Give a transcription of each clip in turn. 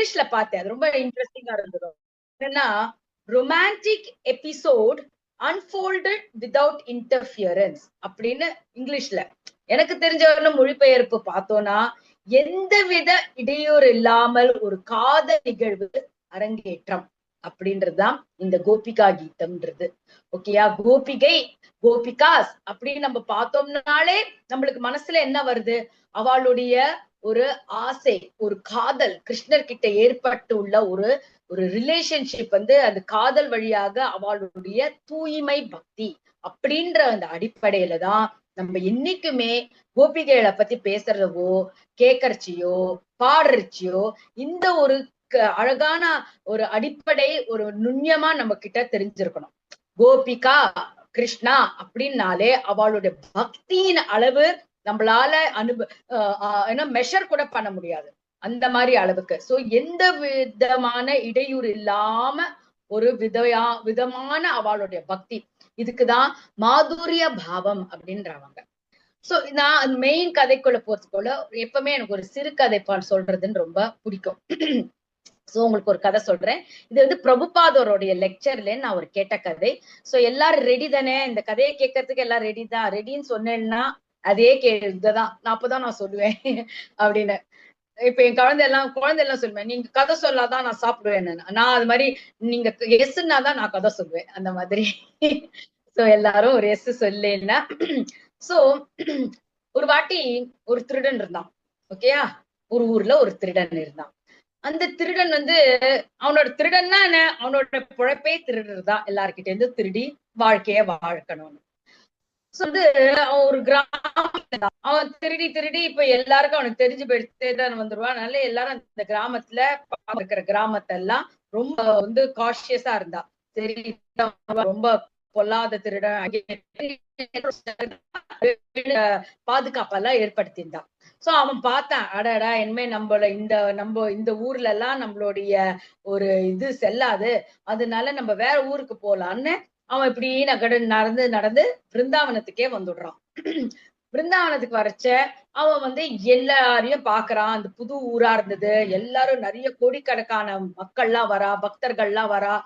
இங்கிலீஷ்ல பார்த்தேன், அது ரொம்ப இன்ட்ரெஸ்டிங்கா இருந்தது. என்னன்னா, romantic episode unfolded without interference அப்படின்னு இங்கிலீஷ்ல. எனக்கு தெரிஞ்ச வரலும் மொழிபெயர்ப்பு பார்த்தோம்னா, எந்தவித இடையூறு இல்லாமல் ஒரு காதல் நிகழ்வு அரங்கேற்றம் அப்படின்றதுதான் இந்த கோபிகா கீதம்ன்றது. ஓகேயா? கோபிகை, கோபிகாஸ் அப்படின்னு நம்ம பார்த்தோம்னாலே நம்மளுக்கு மனசுல என்ன வருது? அவளுடைய ஒரு ஆசை, ஒரு காதல், கிருஷ்ணர் கிட்ட ஏற்பட்டு உள்ள ஒரு ஒரு ரிலேஷன்ஷிப் வந்து அந்த காதல் வழியாக அவளுடைய தூய்மை பக்தி அப்படின்ற அந்த அடிப்படையில தான் நம்ம என்னைக்குமே கோபிகைகளை பத்தி பேசுறதவோ கேக்கறச்சியோ பாடுறச்சியோ இந்த ஒரு அழகான ஒரு அடிப்படை ஒரு நுண்ணியமா நம்ம கிட்ட தெரிஞ்சிருக்கணும். கோபிகா கிருஷ்ணா அப்படின்னாலே அவளுடைய பக்தியின் அளவு நம்மளால என்ன மெஷர் கூட பண்ண முடியாது, அந்த மாதிரி அளவுக்கு. சோ எந்த விதமான இடையூறு இல்லாம ஒரு விதமான அவளுடைய பக்தி, இதுக்குதான் மாதுரிய பாவம் அப்படின்றவங்க. சோ நான் மெயின் கதைக்குள்ள போறதுக்குள்ள எப்பவுமே எனக்கு ஒரு சிறு கதை சொல்றதுன்னு ரொம்ப பிடிக்கும். சோ உங்களுக்கு ஒரு கதை சொல்றேன். இது வந்து பிரபுபாதோருடைய லெக்சர்ல நான் ஒரு கேட்ட கதை. சோ எல்லாரும் ரெடி தானே? இந்த கதையை கேட்கறதுக்கு எல்லாம் ரெடி தான். ரெடின்னு சொன்னேன்னா அதே இதுதான் நான் அப்பதான் நான் சொல்லுவேன் அப்படின்னு. இப்ப என் குழந்தை எல்லாம் சொல்லுவேன், நீங்க கதை சொல்லாதான் நான் சாப்பிடுவேன். நான் அது மாதிரி நீங்க எஸ்ன்னா தான் நான் கதை சொல்லுவேன், அந்த மாதிரி. சோ எல்லாரும் ஒரு எஸ் சொல்லேன்னா. சோ ஒரு வாட்டி ஒரு திருடன் இருந்தான். ஓகேயா? ஒரு ஊர்ல ஒரு திருடன் இருந்தான். அந்த திருடன் வந்து அவனோட திருடன்னா என்ன, அவனோட பிழைப்பே திருடுறதுதான். எல்லார்கிட்ட இருந்து திருடி வாழ்க்கைய வாழக்கணும்னு வந்து அவன் ஒரு கிராமம். அவன் திருடி திருடி இப்ப எல்லாருக்கும் அவனுக்கு தெரிஞ்சு போயிட்டே தான் வந்துருவான். அதனால எல்லாரும் அந்த கிராமத்துல இருக்கிற கிராமத்தெல்லாம் ரொம்ப வந்து காஷியஸா இருந்தா. சரி, ரொம்ப பொல்லாத திருடன் பாதுகாப்பெல்லாம் ஏற்படுத்தியிருந்தான். சோ அவன் பார்த்தான், அடடா இனிமே நம்ம இந்த ஊர்ல எல்லாம் நம்மளுடைய ஒரு இது செல்லாது, அதனால நம்ம வேற ஊருக்கு போலான்னு அவன் இப்படி நடந்து நடந்து பிருந்தாவனத்துக்கே வந்துடுறான். பிருந்தாவனத்துக்கு வரைச்ச அவன் வந்து எல்லாரையும் பாக்குறான். அந்த புது ஊரா இருந்தது. எல்லாரும் நிறைய கோடிக்கணக்கான மக்கள்லாம் வரா, பக்தர்கள்லாம் வரா,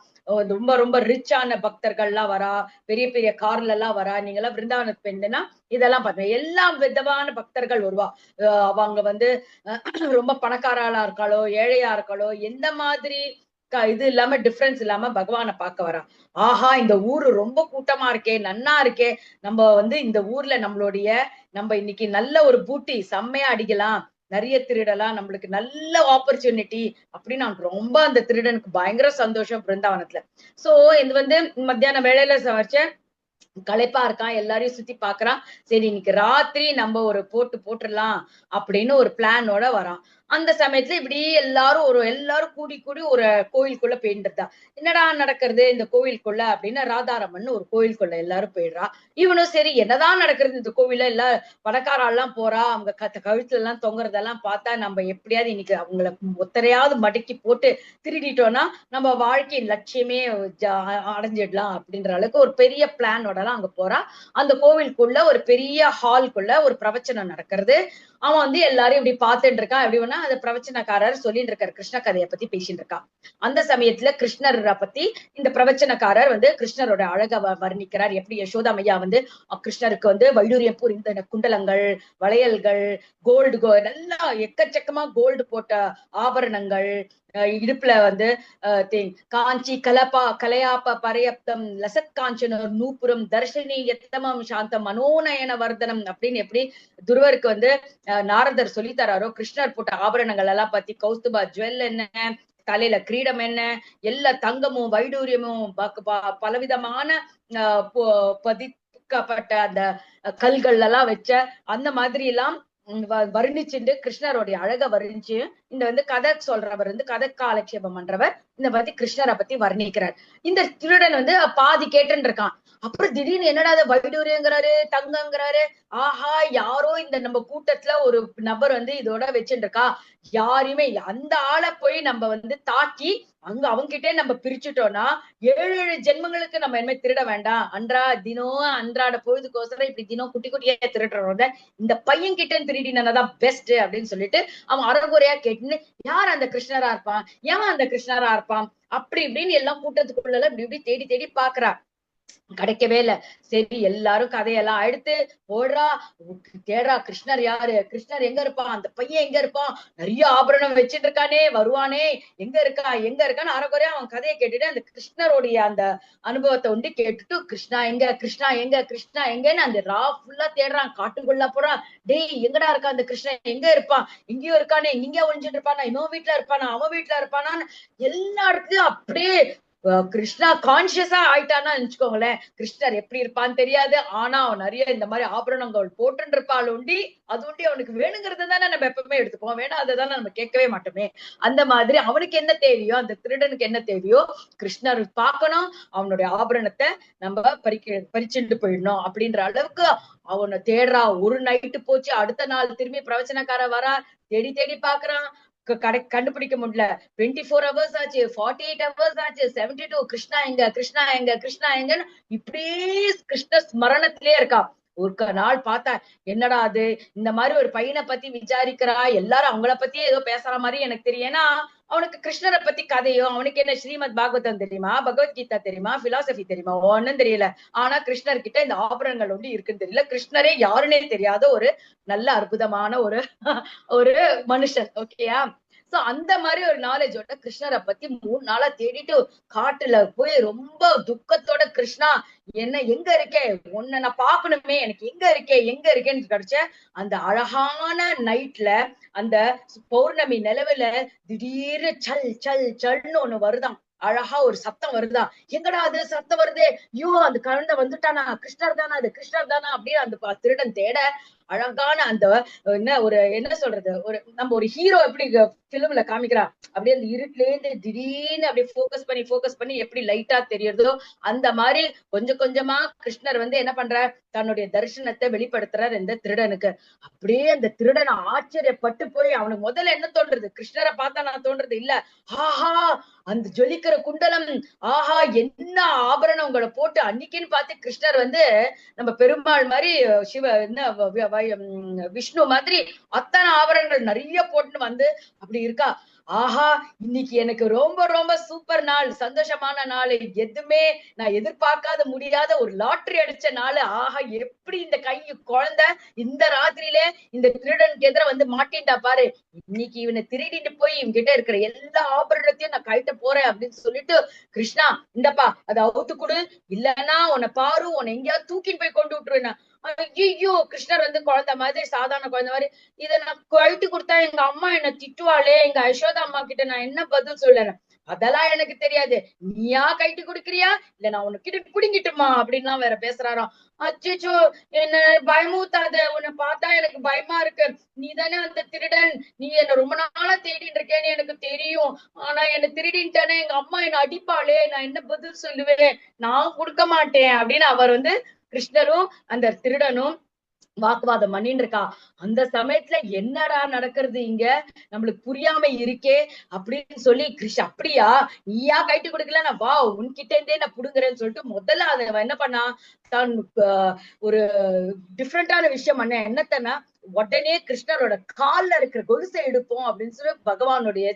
ரொம்ப ரொம்ப ரிச்சான பக்தர்கள்லாம் வரா, பெரிய பெரிய கார்ல எல்லாம் வரா. நீங்க எல்லாம் பிருந்தாவனத்துக்கு போயிருந்தேன்னா இதெல்லாம் பார்த்தேன். எல்லா விதமான பக்தர்கள் வருவா. அவங்க வந்து ரொம்ப பணக்காராளா இருக்காளோ ஏழையா இருக்காளோ எந்த மாதிரி இது இல்லாம டிஃபரன்ஸ் இல்லாம பகவானை பார்க்க வரா. ஆஹா, இந்த ஊரு ரொம்ப கூட்டமா இருக்கே, நன்னா இருக்கே, நம்ம வந்து இந்த ஊர்ல நம்ம இன்னைக்கு நல்ல ஒரு பூட்டி செம்மையா அடிக்கலாம், நிறைய திருடலாம், நம்மளுக்கு நல்ல ஆப்பர்ச்சுனிட்டி அப்படின்னு அவனுக்கு ரொம்ப அந்த திருடனுக்கு பயங்கர சந்தோஷம் பிருந்தாவனத்துல. சோ இது வந்து மத்தியான வேளையில வச்ச களைப்பா இருக்கான், எல்லாரையும் சுத்தி பாக்குறான். சரி இன்னைக்கு ராத்திரி நம்ம ஒரு போட்டுடலாம் அப்படின்னு ஒரு பிளானோட வரான். அந்த சமயத்துல இப்படி எல்லாரும் கூடி கூடி ஒரு கோயிலுக்குள்ள போயிட்டு. என்னடா நடக்கிறது இந்த கோவிலுக்குள்ள அப்படின்னு ராதாரமன் ஒரு கோயிலுக்குள்ள எல்லாரும் போயிடுறா. இவனும் சரி என்னதான் நடக்கிறது இந்த கோவில, எல்லாம் பணக்காரெல்லாம் போறா, அவங்க கழுத்துல எல்லாம் தொங்குறதெல்லாம் பார்த்தா நம்ம எப்படியாவது இன்னைக்கு அவங்களை ஒத்தரையாவது மடக்கி போட்டு திருடிட்டோம்னா நம்ம வாழ்க்கையின் லட்சியமே அடைஞ்சிடலாம் அப்படின்ற அளவுக்கு ஒரு பெரிய பிளானோட அங்க போறா. அந்த கோவிலுக்குள்ள ஒரு பெரிய ஹால்குள்ள ஒரு பிரவச்சனம் நடக்கிறது. அவன் வந்து எல்லாரையும் இப்படி பார்த்துட்டு இருக்கான். எப்படின்னா அந்த பிரவச்சனக்காரர் சொல்லிட்டு இருக்காரு, கிருஷ்ண கதையை பத்தி பேசிட்டு இருக்கான். அந்த சமயத்துல கிருஷ்ணரை பத்தி இந்த பிரவச்சனக்காரர் வந்து கிருஷ்ணரோட அழக வர்ணிக்கிறார். எப்படி யசோதா மையா வந்து கிருஷ்ணருக்கு வந்து வைடூரியம் புரிந்த குண்டலங்கள், வளையல்கள், கோல்டு நல்லா எக்கச்சக்கமா கோல்டு போட்ட ஆபரணங்கள், இடுப்புல வந்து காஞ்சி கலையாப்ப பரையப்தம் லசத் காஞ்சன நூப்புரம் தர்ஷினி எத்தமம் சாந்தம் மனோநயன வர்தனம் அப்படின்னு எப்படி துருவருக்கு வந்து நாரதர் சொல்லி தராரோ, கிருஷ்ணர் போட்ட ஆபரணங்கள் எல்லாம் பத்தி கௌஸ்துபா ஜுவல் என்ன, தலையில கிரீடம் என்ன, எல்லா தங்கமும் வைடூரியமும் பலவிதமான பதிக்கப்பட்ட அந்த கல்கள் எல்லாம் வச்ச அந்த மாதிரி எல்லாம் வர்ணிச்சுட்டு கிருஷ்ணருடைய அழக வர்ணிச்சு இந்த வந்து கதை சொல்றவர் வந்து கதை காலட்சேபம் பண்றவர் இந்த பத்தி கிருஷ்ணரை பத்தி வர்ணிக்கிறார். இந்த திருடன் வந்து பாதி கேட்டுன்னு இருக்கான். அப்புறம் திடீர்னு என்னடா வைடூரியங்கிறாரு, தங்கங்கிறாரு. ஆஹா, யாரோ இந்த நம்ம கூட்டத்துல ஒரு நபர் வந்து இதோட வச்சுட்டு இருக்கா, யாருமே இல்ல. அந்த ஆளை போய் நம்ம வந்து தாக்கி அவங்கிட்டே நம்ம பிரிச்சுட்டோம்னா 7 ஜென்மங்களுக்கு நம்ம என்ன திருட வேண்டாம். அன்றாட பொழுதுக்கோசரம் இப்படி தினம் குட்டி குட்டியா திருடுறோம், இந்த பையன் கிட்ட திருடினதான் பெஸ்ட் அப்படின்னு சொல்லிட்டு அவன் அறகுறையா கேட்டு மாட்டிட்டு யார் அந்த கிருஷ்ணரா இருப்பான், ஏன் அந்த கிருஷ்ணரா இருப்பான் அப்படி இப்படின்னு எல்லாம் கூட்டத்துக்குள்ள இப்படி இப்படி தேடி தேடி பாக்குறா. கிடைக்கவே இல்ல. சரி எல்லாரும் கதையெல்லாம் எடுத்து ஓடுறா, தேடுறா கிருஷ்ணர் யாரு, கிருஷ்ணர் எங்க இருப்பான், அந்த பையன் எங்க இருப்பான், நிறைய ஆபரணம் வச்சுட்டு இருக்கானே, வருவானே, எங்க இருக்கா எங்க இருக்கான்னு அரைக்குறையா அவன் கதையை கேட்டுட்டு அந்த கிருஷ்ணருடைய அந்த அனுபவத்தை வந்து கேட்டுட்டு கிருஷ்ணா எங்க கிருஷ்ணா எங்க கிருஷ்ணா எங்கன்னு அந்த ரா ஃபுல்லா தேடுறான். காட்டுக்குள்ள போறான். டேய் எங்கடா இருக்கா அந்த கிருஷ்ணன், எங்க இருப்பான், எங்கேயோ இருக்கானே, இங்க ஒழிஞ்சிட்டு இருப்பானா, இன்னும் வீட்டுல இருப்பானா, அவன் வீட்டுல இருப்பானான்னு எல்லா இடத்துலயும் அப்படியே கிருஷ்ணா கான்சியஸா ஆயிட்டான்னு நினைச்சுக்கோங்களேன். கிருஷ்ணர் எப்படி இருப்பான்னு தெரியாது. ஆனா அவன் நிறைய இந்த மாதிரி ஆபரணங்கள் போட்டு இருப்பாள் உண்டி. அது உண்டி அவனுக்கு வேணுங்கிறது தானே நம்ம எப்பவுமே எடுத்துப்போம். வேணா அதை தானே நம்ம கேட்கவே மாட்டோமே. அந்த மாதிரி அவனுக்கு என்ன தேவையோ, அந்த திருடனுக்கு என்ன தேவையோ, கிருஷ்ணர் பார்க்கணும், அவனுடைய ஆபரணத்தை நம்ம பறிச்சுட்டு போயிடணும் அப்படின்ற அளவுக்கு அவனை தேடுறா. ஒரு நைட்டு போச்சு. அடுத்த நாள் திரும்பி பிரவச்சனக்கார வரா. தேடி தேடி பாக்குறான். கண்டுபிடிக்க முடியல. 24 ஹவர்ஸ் ஆச்சு, 48 ஹவர்ஸ் ஆச்சு, 72 கிருஷ்ணா எங்க கிருஷ்ணா எங்க கிருஷ்ணா எங்கன்னு இப்படியே கிருஷ்ண ஸ்மரணத்திலே இருக்கா. ஒரு நாள் பார்த்தா என்னடா அது இந்த மாதிரி ஒரு பையனை பத்தி விசாரிக்கிறா. எல்லாரும் அவங்கள பத்தியே ஏதோ பேசுற மாதிரி எனக்கு தெரியும். ஏன்னா அவனுக்கு கிருஷ்ணரை பத்தி கதையோ, அவனுக்கு என்ன ஸ்ரீமத் பாகவதம் தெரியுமா, பகவத்கீதா தெரியுமா, பிலாசபி தெரியுமா, ஒன்னும் தெரியல. ஆனா கிருஷ்ணர் கிட்ட இந்த ஆபரணங்கள் வந்து இருக்குன்னு தெரியல. கிருஷ்ணரே யாருன்னே தெரியாத ஒரு நல்ல அற்புதமான ஒரு ஒரு மனுஷன். ஓகேயா. சோ அந்த மாதிரி ஒரு நாலேஜோட கிருஷ்ணரை பத்தி 3 நாளா தேடிட்டு காட்டுல போய் ரொம்ப துக்கத்தோட கிருஷ்ணா என்ன எங்க இருக்கே, உன்னை நான் பாக்கணுமே, எனக்கு எங்க இருக்கேன்னு கிடைச்ச அந்த அழகான நைட்ல அந்த பௌர்ணமி நிலவுல திடீர்னு சல் சல் சல்னு ஒண்ணு வருதாம். அழகா ஒரு சத்தம் வருதா. எங்கடா அது சத்தம் வருதே, ஐயோ அந்த குழந்தை வந்துட்டானா, கிருஷ்ணர் தானா, அது கிருஷ்ணர் தானா அப்படின்னு அந்த திருடன் தேட அழகான அந்த என்ன சொல்றது, ஒரு நம்ம ஒரு ஹீரோ எப்படி பிலிம்ல காமிக்கிறான், அப்படியே அந்த இருட்டுல இருந்து திடீர்னு அப்படியே போக்கஸ் பண்ணி எப்படி லைட்டா தெரியறதோ அந்த மாதிரி கொஞ்சம் கொஞ்சமா கிருஷ்ணர் வந்து என்ன பண்ற, தன்னுடைய தரிசனத்தை வெளிப்படுத்துறார் இந்த திருடனுக்கு. அப்படியே அந்த திருடன் ஆச்சரியப்பட்டு போய் அவனுக்கு முதல்ல என்ன தோன்றது, கிருஷ்ணரை பார்த்தா நான் தோன்றது இல்ல, ஆஹா அந்த ஜொலிக்கிற குண்டலம், ஆஹா என்ன ஆபரணம் உங்களை போட்டு அன்னைக்குன்னு பார்த்து கிருஷ்ணர் வந்து நம்ம பெருமாள் மாதிரி சிவ விஷ்ணு மாதிரி அத்தனை ஆபரணங்கள் நிறைய போட்டு வந்து அப்படி இருக்கா. ஆஹா இன்னைக்கு எனக்கு ரொம்ப ரொம்ப சூப்பர் நாள், சந்தோஷமான நாள், எதுவுமே நான் எதிர்பார்க்காத முடியாத ஒரு லாட்டரி அடிச்ச நாள். ஆஹா எப்படி இந்த கை குழந்தை இந்த ராத்திரியில இந்த திருடனுக்கு எதிர வந்து மாட்டின்டா பாரு, இன்னைக்கு இவனை திருடிட்டு போய் இவங்கிட்ட இருக்கிற எல்லா ஆபரணத்தையும் நான் கழட்ட போறேன் அப்படின்னு சொல்லிட்டு, கிருஷ்ணா இந்தப்பா அதை அவுத்து கொடு, இல்லன்னா உன்னை பாரு உன்னை எங்கேயாவது தூக்கின்னு போய் கொண்டு விட்டுருவேன். ஐயோ கிருஷ்ணர் வந்து குழந்தை மாதிரி சாதாரண குழந்தை மாதிரி, இதை நான் கழட்டி கொடுத்தா எங்க அம்மா என்ன திட்டுவாளே, எங்க யசோதா அம்மா கிட்ட நான் என்ன பதில் சொல்லறேன், அதெல்லாம் எனக்கு தெரியாது, நீயா கைட்டு குடுக்குறியா இல்ல நான் உனக்கிட்ட குடுங்கிட்டுமா அப்படின்லாம் வேற பேசுறாராம். அச்சோ என்ன பயமூத்தாத, உன்னை பார்த்தா எனக்கு பயமா இருக்கு, நீ தானே அந்த திருடன், நீ என்ன ரொம்ப நாளா தேடிட்டு இருக்கேன்னு எனக்கு தெரியும், ஆனா என்ன திருடின்ட்டானே எங்க அம்மா என்ன அடிப்பாளே, நான் என்ன பதில் சொல்லுவேன், நான் கொடுக்க மாட்டேன் அப்படின்னு அவர் வந்து கிருஷ்ணரும் அந்த திருடனும் வாக்குவாதம் பண்ணிட்டு இருக்கா. அந்த சமயத்துல என்னடா நடக்கிறது இங்க, நம்மளுக்கு புரியாம இருக்கே அப்படின்னு சொல்லி அப்படியா நீயா கைட்டு கொடுக்கல, நான் வா உன்கிட்ட இருந்தே நான் புடுங்குறேன்னு சொல்லிட்டு முதல்ல அதை என்ன பண்ணா, தான் ஒரு டிஃப்ரெண்டான விஷயம் பண்ண என்னத்தனா, உடனே கிருஷ்ணரோட கால்ல இருக்கிற கொலுசை எடுப்போம் அப்படின்னு சொல்லி பகவானுடைய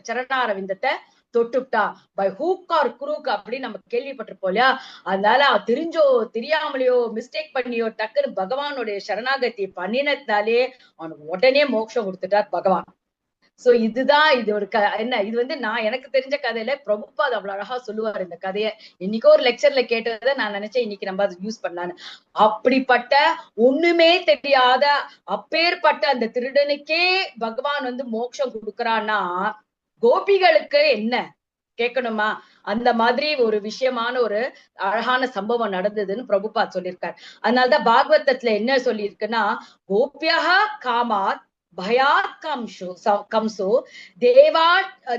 சரணாரவிந்தத்தை தொட்டுட்டா. பை ஹூக் ஆர் குரூக் அப்படின்னு நம்ம கேள்விப்பட்டிருப்போம் இல்லையா. அதனால தெரிஞ்சோ தெரியாமலையோ மிஸ்டேக் பண்ணியோ டக்குன்னு பகவானுடைய சரணாகதி பண்ணினதுனாலே அவனுக்கு உடனே மோட்சம் கொடுத்துட்டார் பகவான். சோ இதுதான் இது ஒரு என்ன இது வந்து நான் எனக்கு தெரிஞ்ச கதையில பிரபுபாத் அவ்வளவு அழகா சொல்லுவார் இந்த கதையை. இன்னைக்கோ ஒரு லெக்சர்ல கேட்டதை நான் நினைச்சேன் இன்னைக்கு நம்ம அதை யூஸ் பண்ணலான்னு. அப்படிப்பட்ட ஒண்ணுமே தெரியாத அப்பேற்பட்ட அந்த திருடனுக்கே பகவான் வந்து மோட்சம் கொடுக்கறான்னா கோபிகளுக்கு என்ன கேட்கணுமா, அந்த மாதிரி ஒரு விஷயமான ஒரு அழகான சம்பவம் நடந்ததுன்னு பிரபுபாத் சொல்லியிருக்காரு. அதனாலதான் பாகவதத்துல என்ன சொல்லியிருக்குன்னா, கோபியா காமாத் பயாத் கம்சோ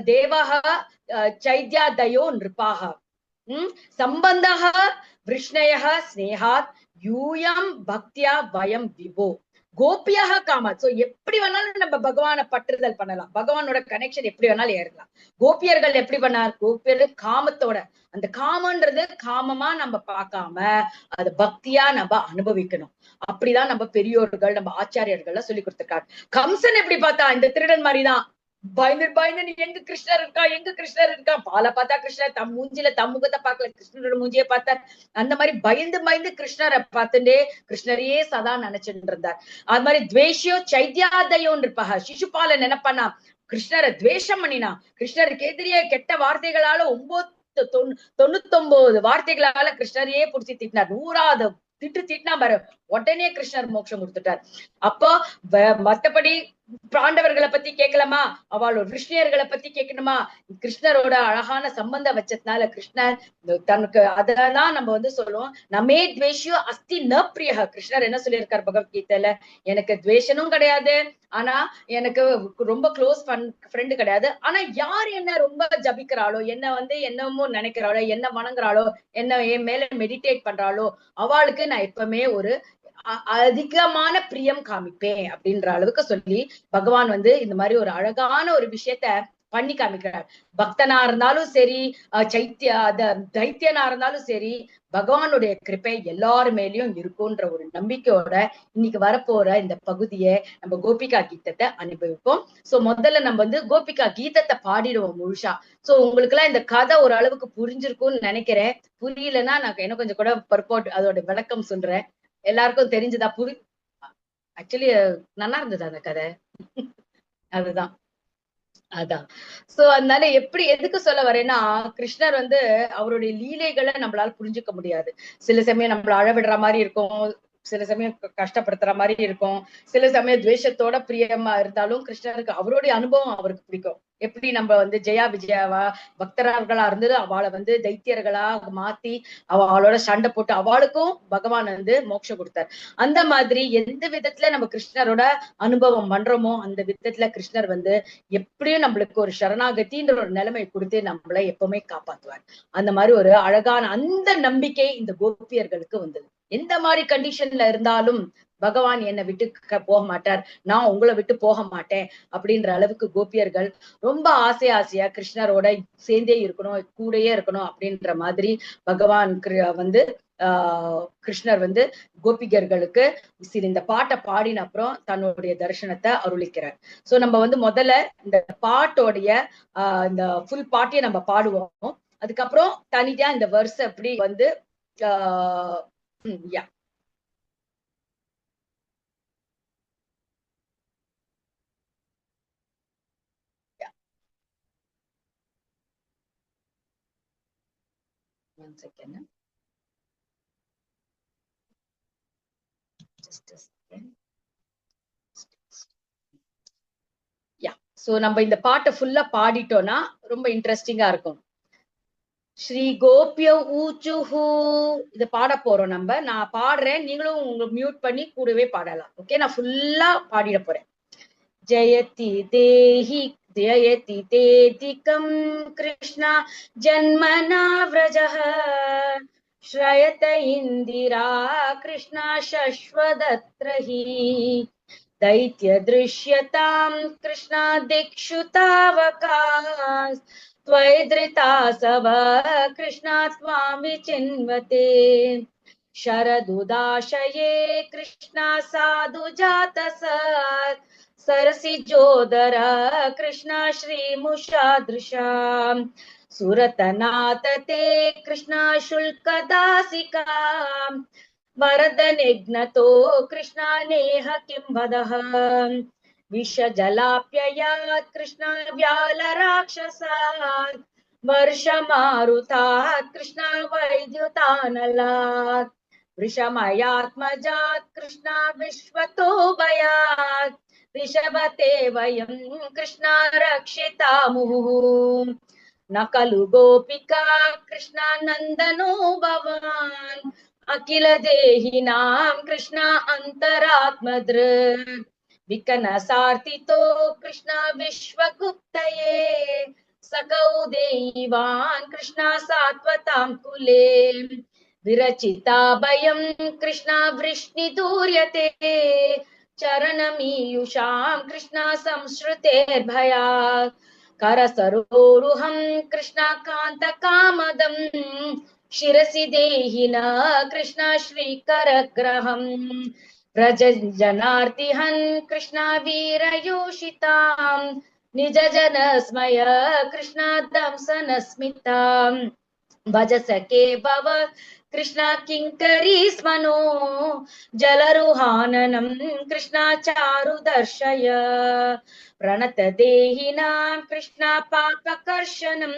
தேவஹ சைத்யாதயோ நிருபாக சம்பந்தஹ விஷ்ணயஹ ஸ்னேகாத் யூயம் பக்தியா வயம் விபோ கோபியாக காமா. சோ எப்படி வேணாலும் நம்ம பகவானை பற்றுதல் பண்ணலாம், பகவானோட கனெக்ஷன் எப்படி வேணாலும் ஏறலாம். கோபியர்கள் எப்படி பண்ணார்? கோபியர்கள் காமத்தோட, அந்த காமன்றது காமமா நம்ம பார்க்காம அது பக்தியா நம்ம அனுபவிக்கணும். அப்படிதான் நம்ம பெரியோர்கள் நம்ம ஆச்சாரியர்கள் சொல்லி கொடுத்திருக்காங்க. கம்சன் எப்படி பார்த்தா? இந்த திருடன் மாதிரிதான் பயந்து பயந்து எங்க கிருஷ்ணர் இருக்கா, எங்க கிருஷ்ணர் இருக்கா, பாலை பார்த்தா கிருஷ்ணர், தம் மூஞ்சில தம் முகத்தை பார்க்கல, கிருஷ்ணரோட மூஞ்சியை பார்த்தார். அந்த மாதிரி பயந்து பயந்து கிருஷ்ணரை பார்த்துட்டே கிருஷ்ணரையே சதா நினைச்சுட்டு இருந்தார். அது மாதிரி துவேஷியோ சைத்யாதயோன்னு இருப்பாங்க. சிசுபால நினைப்பானா கிருஷ்ணரை துவேஷம் பண்ணினா, கிருஷ்ணருக்கு எதிரியே கெட்ட வார்த்தைகளால 99 வார்த்தைகளால கிருஷ்ணரையே புடிச்சு திட்டினார். 100வது திட்டு திட்டினா பாரு, உடனே கிருஷ்ணர் மோட்சம் கொடுத்துட்டார். அப்போ மத்தபடி பாண்டவர்களை பத்தி கேட்கலாமா, அவளோட கிருஷ்ணர்களை பத்தி கேட்கணுமா? கிருஷ்ணரோட அழகான சம்பந்தம் வச்சதுனால கிருஷ்ணர் தனக்கு அதெல்லாம் நம்ம சொல்லுவோம். நமே துவேஷியோ அஸ்தி ந பிரியா. கிருஷ்ணர் என்ன சொல்லியிருக்காரு பகவத்கீதையில? எனக்கு துவேஷனும் கிடையாது, ஆனா எனக்கு ரொம்ப க்ளோஸ் ஃப்ரெண்டு கிடையாது. ஆனா யார் என்ன ரொம்ப ஜபிக்கிறாளோ, என்ன என்னமோ நினைக்கிறாளோ, என்ன வணங்குறாளோ, என்ன என் மேல மெடிடேட் பண்றாளோ, அவளுக்கு நான் எப்பவுமே ஒரு அதிகமான பிரியம் காமிப்பேன் அப்படின்ற அளவுக்கு சொல்லி பகவான் இந்த மாதிரி ஒரு அழகான ஒரு விஷயத்த பண்ணி காமிக்கிறார். பக்தனா இருந்தாலும் சரி, தைத்தியனா இருந்தாலும் சரி, பகவானுடைய கிருப்பை எல்லாரு மேலயும் இருக்கும்ன்ற ஒரு நம்பிக்கையோட இன்னைக்கு வரப்போற இந்த பகுதியை நம்ம கோபிகா கீதத்தை அனுபவிப்போம். சோ முதல்ல நம்ம கோபிகா கீதத்தை பாடிடுவோம் முழுசா. சோ உங்களுக்கு எல்லாம் இந்த கதை ஒரு அளவுக்கு புரிஞ்சிருக்கும்னு நினைக்கிறேன். புரியலன்னா நான் என்ன கொஞ்சம் கூட பர்போட் அதோட விளக்கம் சொல்றேன். எல்லாருக்கும் தெரிஞ்சுதா? ஆக்சுவலி நல்லா இருந்தது அந்த கதை. அதுதான் அதான். சோ அதனால எதுக்கு சொல்ல வரேன்னா, கிருஷ்ணர் அவருடைய லீலைகளை நம்மளால புரிஞ்சுக்க முடியாது. சில சமயம் நம்மள அழவிடுற மாதிரி இருக்கும், சில சமயம் கஷ்டப்படுத்துற மாதிரி இருக்கும், சில சமயம் துவேஷத்தோட பிரியமா இருந்தாலும் கிருஷ்ணருக்கு அவருடைய அனுபவம் அவருக்கு பிடிக்கும். எப்படி நம்ம ஜெயா விஜயாவா பக்தர்களா இருந்தது அவளை தைத்தியர்களா மாத்தி அவளோட சண்டை போட்டு அவளுக்கும் பகவான் மோட்சம் கொடுத்தார். அந்த மாதிரி எந்த விதத்துல நம்ம கிருஷ்ணரோட அனுபவம் பண்றோமோ அந்த விதத்துல கிருஷ்ணர் எப்படியும் நம்மளுக்கு ஒரு சரணாகத்தின்ற ஒரு நிலைமை கொடுத்து நம்மளை எப்பவுமே காப்பாத்துவார். அந்த மாதிரி ஒரு அழகான அந்த நம்பிக்கை இந்த கோபியர்களுக்கு வந்தது. எந்த மாதிரி கண்டிஷன்ல இருந்தாலும் பகவான் என்னை விட்டு போக மாட்டார், நான் உங்களை விட்டு போக மாட்டேன் அப்படின்ற அளவுக்கு கோபியர்கள் ரொம்ப ஆசையா கிருஷ்ணரோட சேர்ந்தே இருக்கணும், கூடயே இருக்கணும் அப்படின்ற மாதிரி பகவான் கிருஷ்ணர் கோபிகர்களுக்கு இந்த பாட்டை பாடின அப்புறம் தன்னுடைய தரிசனத்தை அருளிக்கிறார். சோ நம்ம முதல்ல இந்த பாட்டோடைய இந்த ஃபுல் பாட்டையை நம்ம பாடுவோம். அதுக்கப்புறம் தனியா இந்த வெர்ஸ் அப்படி யா one second. Just a second. Yeah so நம்ம இந்த பாட்டை ஃபுல்லா பாடிட்டோம்னா ரொம்ப இன்ட்ரெஸ்டிங்கா இருக்கும். ஸ்ரீ கோபிய ஊச்சுஹு இது பாட போறோம் நம்ம. நான் பாடுறேன், நீங்களும் உங்க மியூட் பண்ணி கூடவே பாடலாம். ஓகே, நான் ஃபுல்லா பாடிட போறேன். ஜெயதி தேஹி ஜயதி தேதிகம் கிருஷ்ணா ஜன்மனா व्रजः श्रयत इन्दिरा कृष्णा शश्वदत्रहि दैत्य दृश्यतां कृष्णा दिक्षुतावकाश त्वैधृतासव कृष्णा त्वां विचिन्वते शरदुदाशये कृष्णा साधु जातसत् सरसिजोदर कृष्णा श्रीमुषादृशा सुरतनाथ ते कृष्णा शुल्कदासिका वरदनिघ्नतो कृष्णा नेह किं वदः विषजलाप्ययात् कृष्णा व्यालराक्षसात् वर्षमारुतात् कृष्णा वैद्युतानलात् वृषमयात्मजात् कृष्णा विश्वतो भयात् ऋषभते वयं कृष्णा रक्षितामुः न खलु गोपिका कृष्णा नन्दनो भवान् अखिल देहिनां कृष्णा अन्तरात्मदृक् विकनसार्थितो कृष्णा विश्वगुप्तये सकौ देवान् कृष्णा सात्वतां कुले विरचिता भयं कृष्णा वृष्णिदूर्यते चरणमीयुषां कृष्णा संश्रुतेर्भयात् करसरोरुहं कृष्णाकान्तकामदं शिरसि देहि न कृष्णा श्रीकरग्रहम् व्रज जनार्तिहन् कृष्णा वीरयोषितां निज जन स्मय कृष्णा दंसनस्मिताम् भज सके भव कृष्णा किङ्करी स्मनो जलरुहाननं कृष्णा चारु दर्शय प्रणत देहिनां कृष्णा पापकर्षणं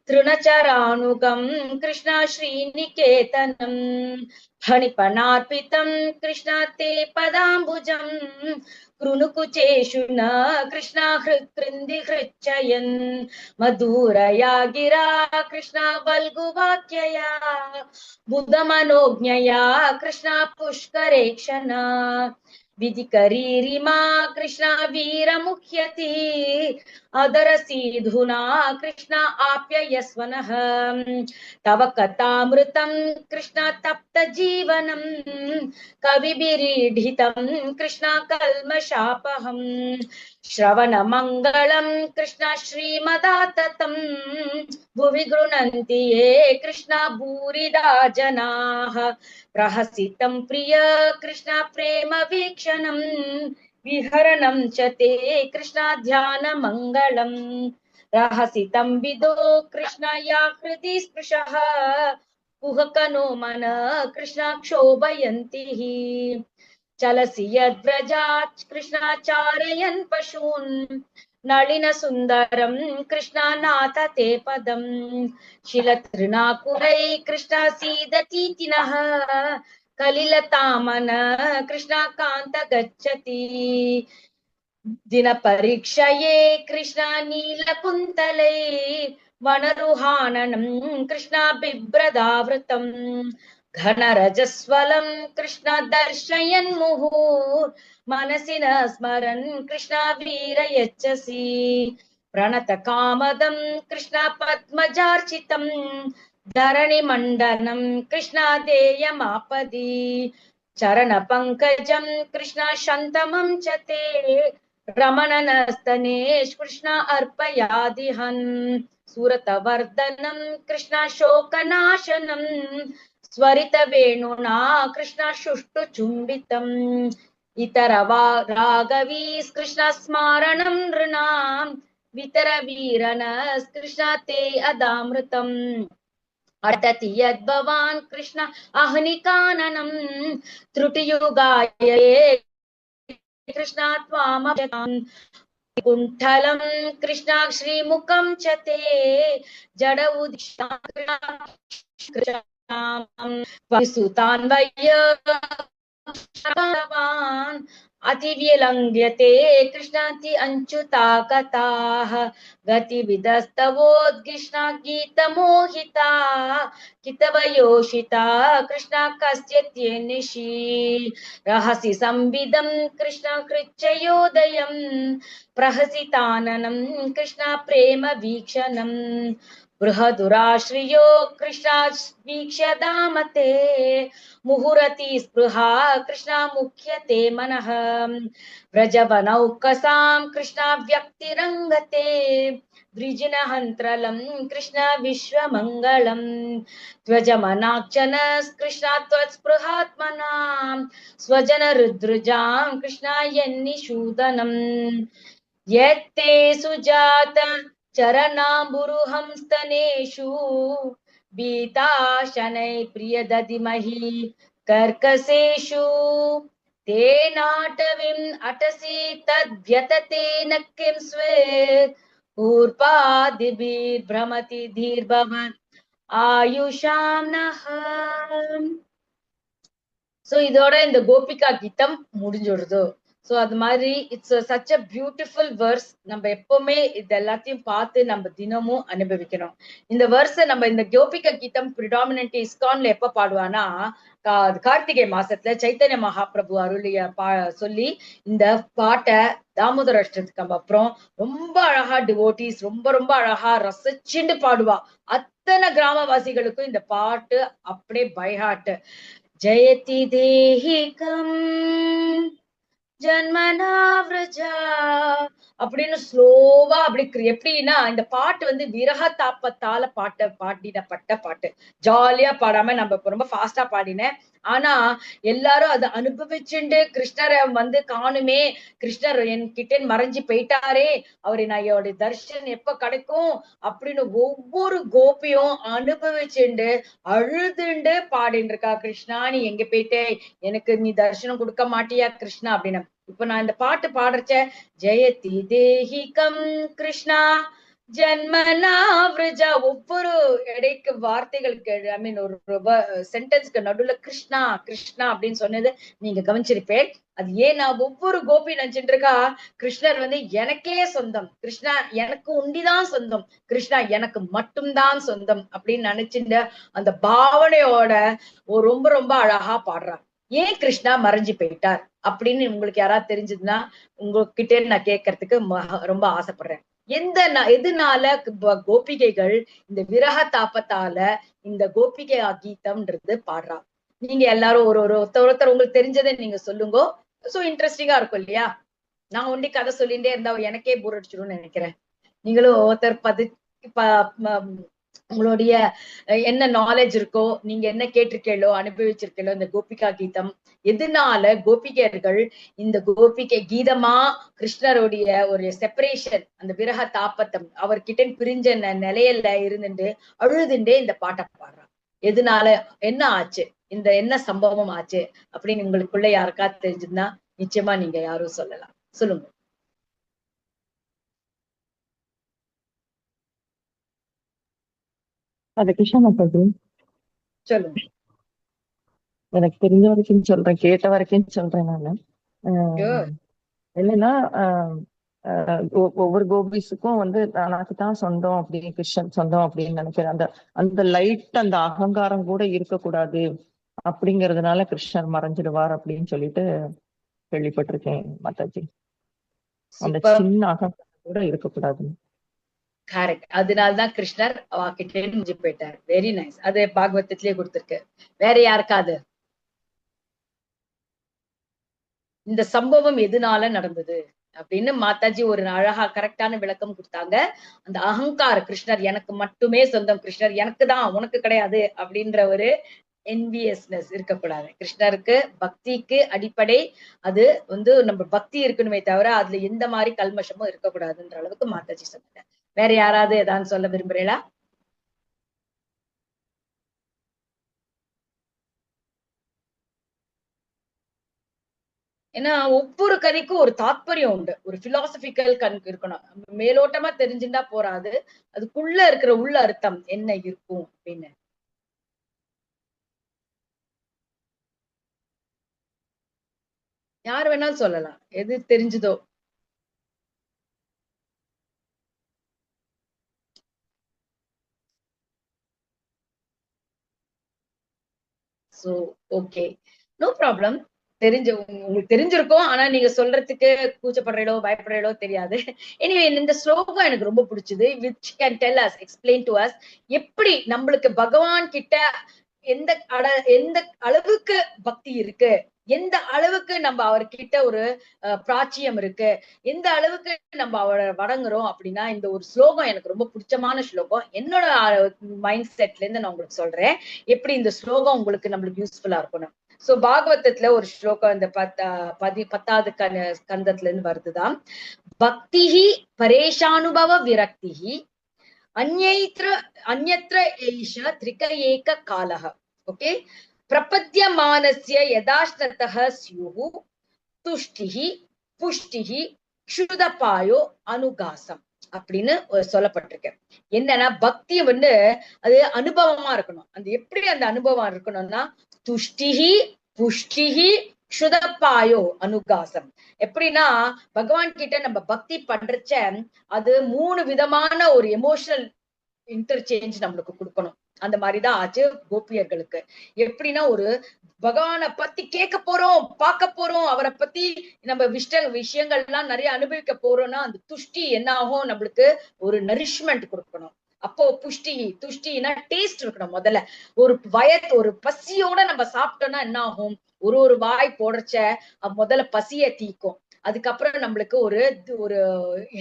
तृणचरानुगं कृष्णा श्रीनिकेतनं फणिपनार्पितं कृष्णा ते पदाम्बुजं कृणुकुचेषु न कृष्णा हृत्कृन्दि हृच्चयन् मधुरया गिरा कृष्णा वल्गुवाक्यया बुधमनोज्ञया कृष्णा पुष्करेक्षणा विधिकरीरिमा कृष्णा वीरमुह्यति अदरसीधुना कृष्णा आप्ययस्वनः तव कथामृतं कृष्णा तप्तजीवनं कविभिरीडितं कृष्णा कल्मषापहम् श्रवणमङ्गलं कृष्णा श्रीमदाततं भुवि गृह्णन्ति ये कृष्णा भूरिदा जनाः प्रहसितं प्रिय कृष्णा प्रेम वीक्षणं विहरणं च ते कृष्णा ध्यानमङ्गलम् रहसितं विदो कृष्णा या हृदि स्पृशः कुहकनो मन कृष्णा क्षोभयन्ति चलसि यद्व्रजात् कृष्णाचारयन् पशून् नलिन सुन्दरं कृष्णा नाथ ते पदं शिलतृणाकुरै कृष्णा सीदतीति नः कलिलतामन कृष्णा कान्त गच्छति दिनपरीक्षये कृष्णा नीलकुन्तलै वनरुहाननं कृष्णा बिभ्रदावृतं घनरजस्वलं कृष्णा दर्शयन् मुहुः मनसि न स्मरन् कृष्णा वीरयच्छसि प्रणतकामदं कृष्णा पद्मजार्चितं धरणिमण्डनं कृष्णा देयमापदि चरणपङ्कजं कृष्णा शन्तमं च ते रमणनस्तने कृष्णा अर्पयादिहन् सुरतवर्धनं कृष्णा शोकनाशनं स्वरितवेणुना कृष्णा शुष्टुचुम्बितम् इतरवा राघवीस् कृष्णा स्मारणं नृणां वितरवीरनस् कृष्णा ते अदामृतम् अटति यद्भवान् कृष्ण अह्निकाननं त्रुटियुगाय कृष्णा त्वामभ्यताम् कुण्ठलं कृष्णा श्रीमुखं च ते जड उदिष्टान् सुतान्वय्य अतिविलङ्घ्यते कृष्णाति अञ्च्युता कथाः गतिविदस्तवोद्कृष्णा गीतमोहिता कितवयोषिता कृष्णा कस्य निशि रहसि संविदं कृष्णा कृच्छयोदयं प्रहसिताननं कृष्णा प्रेम वीक्षणं बृहदुराश्रियो कृष्णा वीक्ष्य दामते मुहुरति स्पृहा कृष्णा मुख्यते मनः व्रजवनौकसां कृष्णा व्यक्तिरङ्गते वृजिनहन्त्रलं कृष्णा विश्वमङ्गलम् त्वजमनाक्षन कृष्णा त्वत्स्पृहात्मनां स्वजनरुद्रुजां कृष्णा यन्निषूदनम् यत्ते सुजात चरणाम्बुरुहं स्तनेषु बीता शनै प्रियदधिमहि कर्कसेषु तेनाटवीम् अटसि तद्व्यततेन किं स्वेत् पूर्वादिभिर्भ्रमति धीर्भवन् आयुषां नः. சோ இதோட இந்த கோபிகா கீதம் முடிஞ்சுடுது. சோ அது மாதிரி it's such a beautiful verse. நம்ம எப்பவுமே இது எல்லாத்தையும் பார்த்து நம்ம தினமும் அனுபவிக்கணும். இந்த வேர்ஸை நம்ம இந்த கோபிகா கீதம் பிரிடாமினன்ட் இஸ்கான்ல எப்ப பாடுவானா கார்த்திகை மாசத்துல சைத்தன்ய மகாபிரபு அருளிய சொல்லி இந்த பாட்டை தாமோதர அஷ்டத்துக்கு அப்புறம் ரொம்ப அழகா டிவோட்டிஸ் ரொம்ப ரொம்ப அழகா ரசிச்சுண்டு பாடுவா. அத்தனை கிராமவாசிகளுக்கும் இந்த பாட்டு அப்படியே பைஹாட்டு. जयति देहिकम् ஜன்மனாவ்ரஜா அப்படின்னு ஸ்லோவா அப்படி எப்படின்னா இந்த பாட்டு வந்து விரக தாப்பத்தால பாடினப்பட்ட பாட்டு. ஜாலியா பாடாம நம்ம ரொம்ப ஃபாஸ்டா பாடினேன். ஆனா எல்லாரும் அதை அனுபவிச்சுண்டு கிருஷ்ணரை வந்து காணுமே, கிருஷ்ணர் என்கிட்ட மறைஞ்சு போயிட்டாரே, அவரை நான் என்னோட தர்ஷன் எப்ப கிடைக்கும் அப்படின்னு ஒவ்வொரு கோபியும் அனுபவிச்சுண்டு அழுதுண்டு பாடிட்டு இருக்கா. கிருஷ்ணா நீ எங்க போயிட்டே, எனக்கு நீ தரிசனம் கொடுக்க மாட்டியா கிருஷ்ணா அப்படின்னு. இப்ப நான் இந்த பாட்டு பாடுறச்ச ஜெயதி தேஹிகம் கிருஷ்ணா ஜன்மனாவ்ரஜா ஒவ்வொரு இடைக்கு வார்த்தைகளுக்கு ஐ மீன் ஒரு சென்டென்ஸ்க்கு நடுவுல கிருஷ்ணா கிருஷ்ணா அப்படின்னு சொன்னது நீங்க கவனிச்சிருப்பேன். அது ஏன் நான் ஒவ்வொரு கோபி நினைச்சிட்டு இருக்கா, கிருஷ்ணர் வந்து எனக்கே சொந்தம், கிருஷ்ணா எனக்கு உண்டிதான் சொந்தம், கிருஷ்ணா எனக்கு மட்டும்தான் சொந்தம் அப்படின்னு நினைச்சுட்டு அந்த பாவனையோட ரொம்ப ரொம்ப அழகா பாடுறார். ஏன் கிருஷ்ணா மறைஞ்சு போயிட்டார் அப்படின்னு உங்களுக்கு யாராவது தெரிஞ்சதுன்னா உங்ககிட்ட நான் கேட்கறதுக்கு ரொம்ப ஆசைப்படுறேன். எதனால கோபிகைகள் இந்த விரக தாபத்தால இந்த கோபிகை கீதம்ன்றது பாடுறா? நீங்க எல்லாரும் ஒரு ஒருத்தர் உங்களுக்கு தெரிஞ்சதை நீங்க சொல்லுங்க. சோ இன்ட்ரெஸ்டிங்கா இருக்கும் இல்லையா? நான் ஒண்டி கதை சொல்லிட்டே இருந்தா எனக்கே போர் அடிச்சிடும்னு நினைக்கிறேன். நீங்களும் ஒருத்தர் உங்களுடைய என்ன நாலேஜ் இருக்கோ, நீங்க என்ன கேட்டிருக்கீங்களோ அனுபவிச்சிருக்கீங்களோ இந்த கோபிகா கீதம் எதனால கோபிகர்கள் இந்த கோபிகை கீதமா கிருஷ்ணருடைய ஒரு செப்பரேஷன் அந்த விரக தாப்பத்தம் அவர்கிட்ட பிரிஞ்ச நிலையில இருந்துட்டு அழுதுண்டே இந்த பாட்டை பாடுறான். எதனால என்ன ஆச்சு, இந்த என்ன சம்பவம் ஆச்சு அப்படின்னு உங்களுக்குள்ள யாருக்கா தெரிஞ்சதுன்னா நிச்சயமா நீங்க யாரும் சொல்லலாம். சொல்லுங்க. அது கிருஷ்ணா மாதாஜி சொல்லுங்க. எனக்கு தெரிஞ்ச வரைக்கும் சொல்றேன், கேட்ட வரைக்கும் சொல்றேன் நானு. என்னன்னா ஒவ்வொரு கோபிஸுக்கும் வந்து தனக்கு தான் சொந்தம் அப்படின்னு கிருஷ்ணன் சொந்தம் அப்படின்னு நினைக்கிறேன். அந்த அந்த லைட் அந்த அகங்காரம் கூட இருக்கக்கூடாது அப்படிங்கறதுனால கிருஷ்ணர் மறைஞ்சிடுவார் அப்படின்னு சொல்லிட்டு கேள்விப்பட்டிருக்கேன் மாதாஜி. அந்த சின்ன அகங்காரம் கூட இருக்கக்கூடாது. கரெக்ட். அதனால்தான் கிருஷ்ணர் அவகிட்டே முடிஞ்சு போயிட்டார். Very nice. அது பாகவதத்திலேயே கொடுத்திருக்கு. வேற யாருக்காது இந்த சம்பவம் எதனால நடந்தது அப்படின்னு மாதாஜி ஒரு அழகா கரெக்டான விளக்கம் கொடுத்தாங்க. அந்த அகங்கார கிருஷ்ணர் எனக்கு மட்டுமே சொந்தம், கிருஷ்ணர் எனக்கு தான் உனக்கு கிடையாது அப்படின்ற ஒரு என்வியஸ்னஸ் இருக்கக்கூடாது. கிருஷ்ணருக்கு பக்திக்கு அடிப்படை அது வந்து நம்ம பக்தி இருக்கணுமே தவிர அதுல எந்த மாதிரி கல்மஷமும் இருக்கக்கூடாதுன்ற அளவுக்கு மாதாஜி சொன்னாங்க. வேற யாராவது ஏதாவது சொல்ல விரும்புறீங்களா? ஏன்னா ஒவ்வொரு கதைக்கும் ஒரு தாத்பரியம் உண்டு, ஒரு பிலாசபிக்கல் கணக்கு இருக்கணும். மேலோட்டமா தெரிஞ்சுட்டா போறாது, அதுக்குள்ள இருக்கிற உள்ள அர்த்தம் என்ன இருக்கும் அப்படின்னு. யார் வேணாலும் சொல்லலாம், எது தெரிஞ்சுதோ. So okay, no problem. உங்களுக்கு தெரிஞ்சிருக்கும், ஆனா நீங்க சொல்றதுக்கு கூச்சப்படுறீங்களோ பயப்படுறீங்களோ தெரியாது. எனிவே இந்த ஸ்லோகம் எனக்கு ரொம்ப பிடிச்சது. which can tell us, explain to us எப்படி நம்மளுக்கு பகவான் கிட்ட எந்த எந்த அளவுக்கு பக்தி இருக்கு, எந்த அளவுக்கு நம்ம அவர்கிட்ட ஒரு பிராச்சியம் இருக்கு, எந்த அளவுக்கு நம்ம அவரை வணங்குறோம் அப்படின்னா இந்த ஒரு ஸ்லோகம் எனக்கு ரொம்ப பிடிச்சமான ஸ்லோகம். என்னோட மைண்ட் செட்ல இருந்து நான் உங்களுக்கு சொல்றேன் எப்படி இந்த ஸ்லோகம் உங்களுக்கு நம்மளுக்கு யூஸ்ஃபுல்லா இருக்கணும். சோ பாகவதத்துல ஒரு ஸ்லோகம் இந்த 10வது கந்தத்துல இருந்து வருதுதான். பக்திஹி பரேஷானுபவ விரக்திஹி அந்யத்ர ஏஷ திரிக ஏக காலஹ. ஓகே, பிரபத்யமானஸ்ய யதாஷ்டதஹ ஸ்யுஹு துஷ்டிஹி புஷ்டிஹி க்ஷுதபாயோ அனுகாசம் அப்படின்னு சொல்லப்பட்டிருக்கு. என்னன்னா பக்தி வந்து அது அனுபவமா இருக்கணும். அந்த எப்படி அந்த அனுபவம் இருக்கணும்னா துஷ்டிஹி புஷ்டிஹி க்ஷுதபாயோ அனுகாசம். எப்படின்னா பகவான் கிட்ட நம்ம பக்தி பண்றச்ச அது 3 விதமான ஒரு எமோஷனல் இன்டர்சேஞ்ச் நம்மளுக்கு கொடுக்கணும். அந்த மாதிரிதான் ஆச்சு கோபியர்களுக்கு. எப்படின்னா ஒரு பகவானை பத்தி கேட்க போறோம், பார்க்க போறோம், அவரை பத்தி நம்ம விஷயங்கள் எல்லாம் நிறைய அனுபவிக்க போறோம்னா அந்த துஷ்டி என்ன ஆகும், நம்மளுக்கு ஒரு நரிஷ்மெண்ட் கொடுக்கணும். அப்போ துஷ்டினா டேஸ்ட் இருக்கணும். முதல்ல ஒரு ஒரு பசியோட நம்ம சாப்பிட்டோம்னா என்ன ஆகும், ஒரு வாய் போடுறச்ச முதல்ல பசிய தீக்கும், அதுக்கப்புறம் நம்மளுக்கு ஒரு ஒரு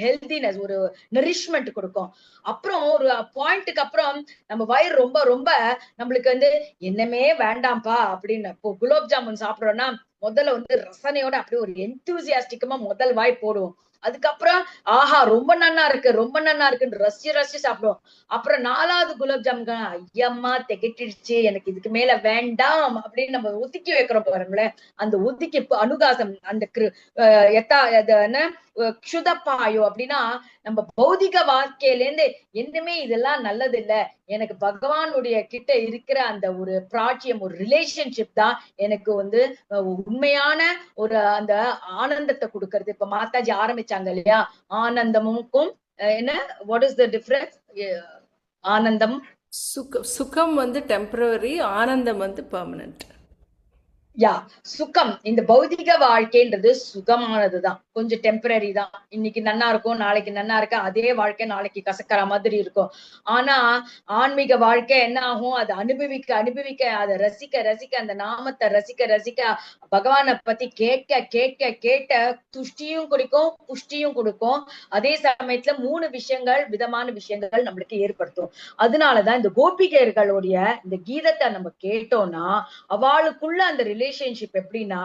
ஹெல்தினஸ், ஒரு நரிஷ்மெண்ட் கொடுக்கும். அப்புறம் ஒரு பாயிண்ட்டுக்கு அப்புறம் நம்ம வயிறு ரொம்ப ரொம்ப நம்மளுக்கு என்னமே வேண்டாம்ப்பா அப்படின்னு. இப்போ குலோப் ஜாமுன் சாப்பிடுறோம்னா முதல்ல ரசனையோட அப்படியே ஒரு எந்தூசியாஸ்டிக்கமா முதல் வாய் போடுவோம். அதுக்கப்புறம் ஆஹா ரொம்ப நன்னா இருக்கு, ரொம்ப நன்னா இருக்குன்னு ரசிச்சு ரசிச்சு சாப்பிடுவோம். அப்புறம் 4வது குலோப் ஜாமுன் ஐயம்மா திகட்டிடுச்சு, எனக்கு இதுக்கு மேல வேண்டாம் அப்படின்னு நம்ம ஒதுக்கி வைக்கிறோம் பாருங்களேன். அந்த ஒதுக்கி அனுகாசம், அந்த க்ஷுதப்பாயோ அப்படின்னா நம்ம பௌதிக வாழ்க்கையில இருந்து என்னமே இதெல்லாம் நல்லது இல்ல, எனக்கு பகவானுடைய கிட்ட இருக்கிற அந்த ஒரு பிராட்சியம், ஒரு ரிலேஷன்ஷிப் தான் எனக்கு உண்மையான ஒரு அந்த ஆனந்தத்தை கொடுக்கறது. இப்ப மாதாஜி ஆரம்பிச்சாங்க இல்லையா, ஆனந்தமுக்கும் என்ன, வாட் இஸ் த டிஃபரன்ஸ்? ஆனந்தம் சுகம் டெம்பரரி, ஆனந்தம் பெர்மனன்ட். யா, சுகம், இந்த பௌதிக வாழ்க்கைன்றது சுகமானதுதான், கொஞ்சம் டெம்பரரி தான். இன்னைக்கு நன்னா இருக்கும், நாளைக்கு நன்னா இருக்க, அதே வாழ்க்கை நாளைக்கு கசக்கிற மாதிரி இருக்கும். ஆனா ஆன்மீக வாழ்க்கை என்ன ஆகும், அதை அனுபவிக்க அனுபவிக்க, அதை ரசிக்க ரசிக்க, அந்த நாமத்தை ரசிக்க ரசிக்க, பகவானை பத்தி கேட்க கேட்க கேட்க துஷ்டியும் கொடுக்கும், புஷ்டியும் கொடுக்கும். அதே சமயத்துல 3 விதமான விஷயங்கள் நம்மளுக்கு ஏற்படுத்தும். அதனாலதான் இந்த கோபிகைகளுடைய இந்த கீதத்தை நம்ம கேட்டோம்னா அவளுக்குள்ள அந்த ரிலேஷன்ஷிப் எப்படின்னா,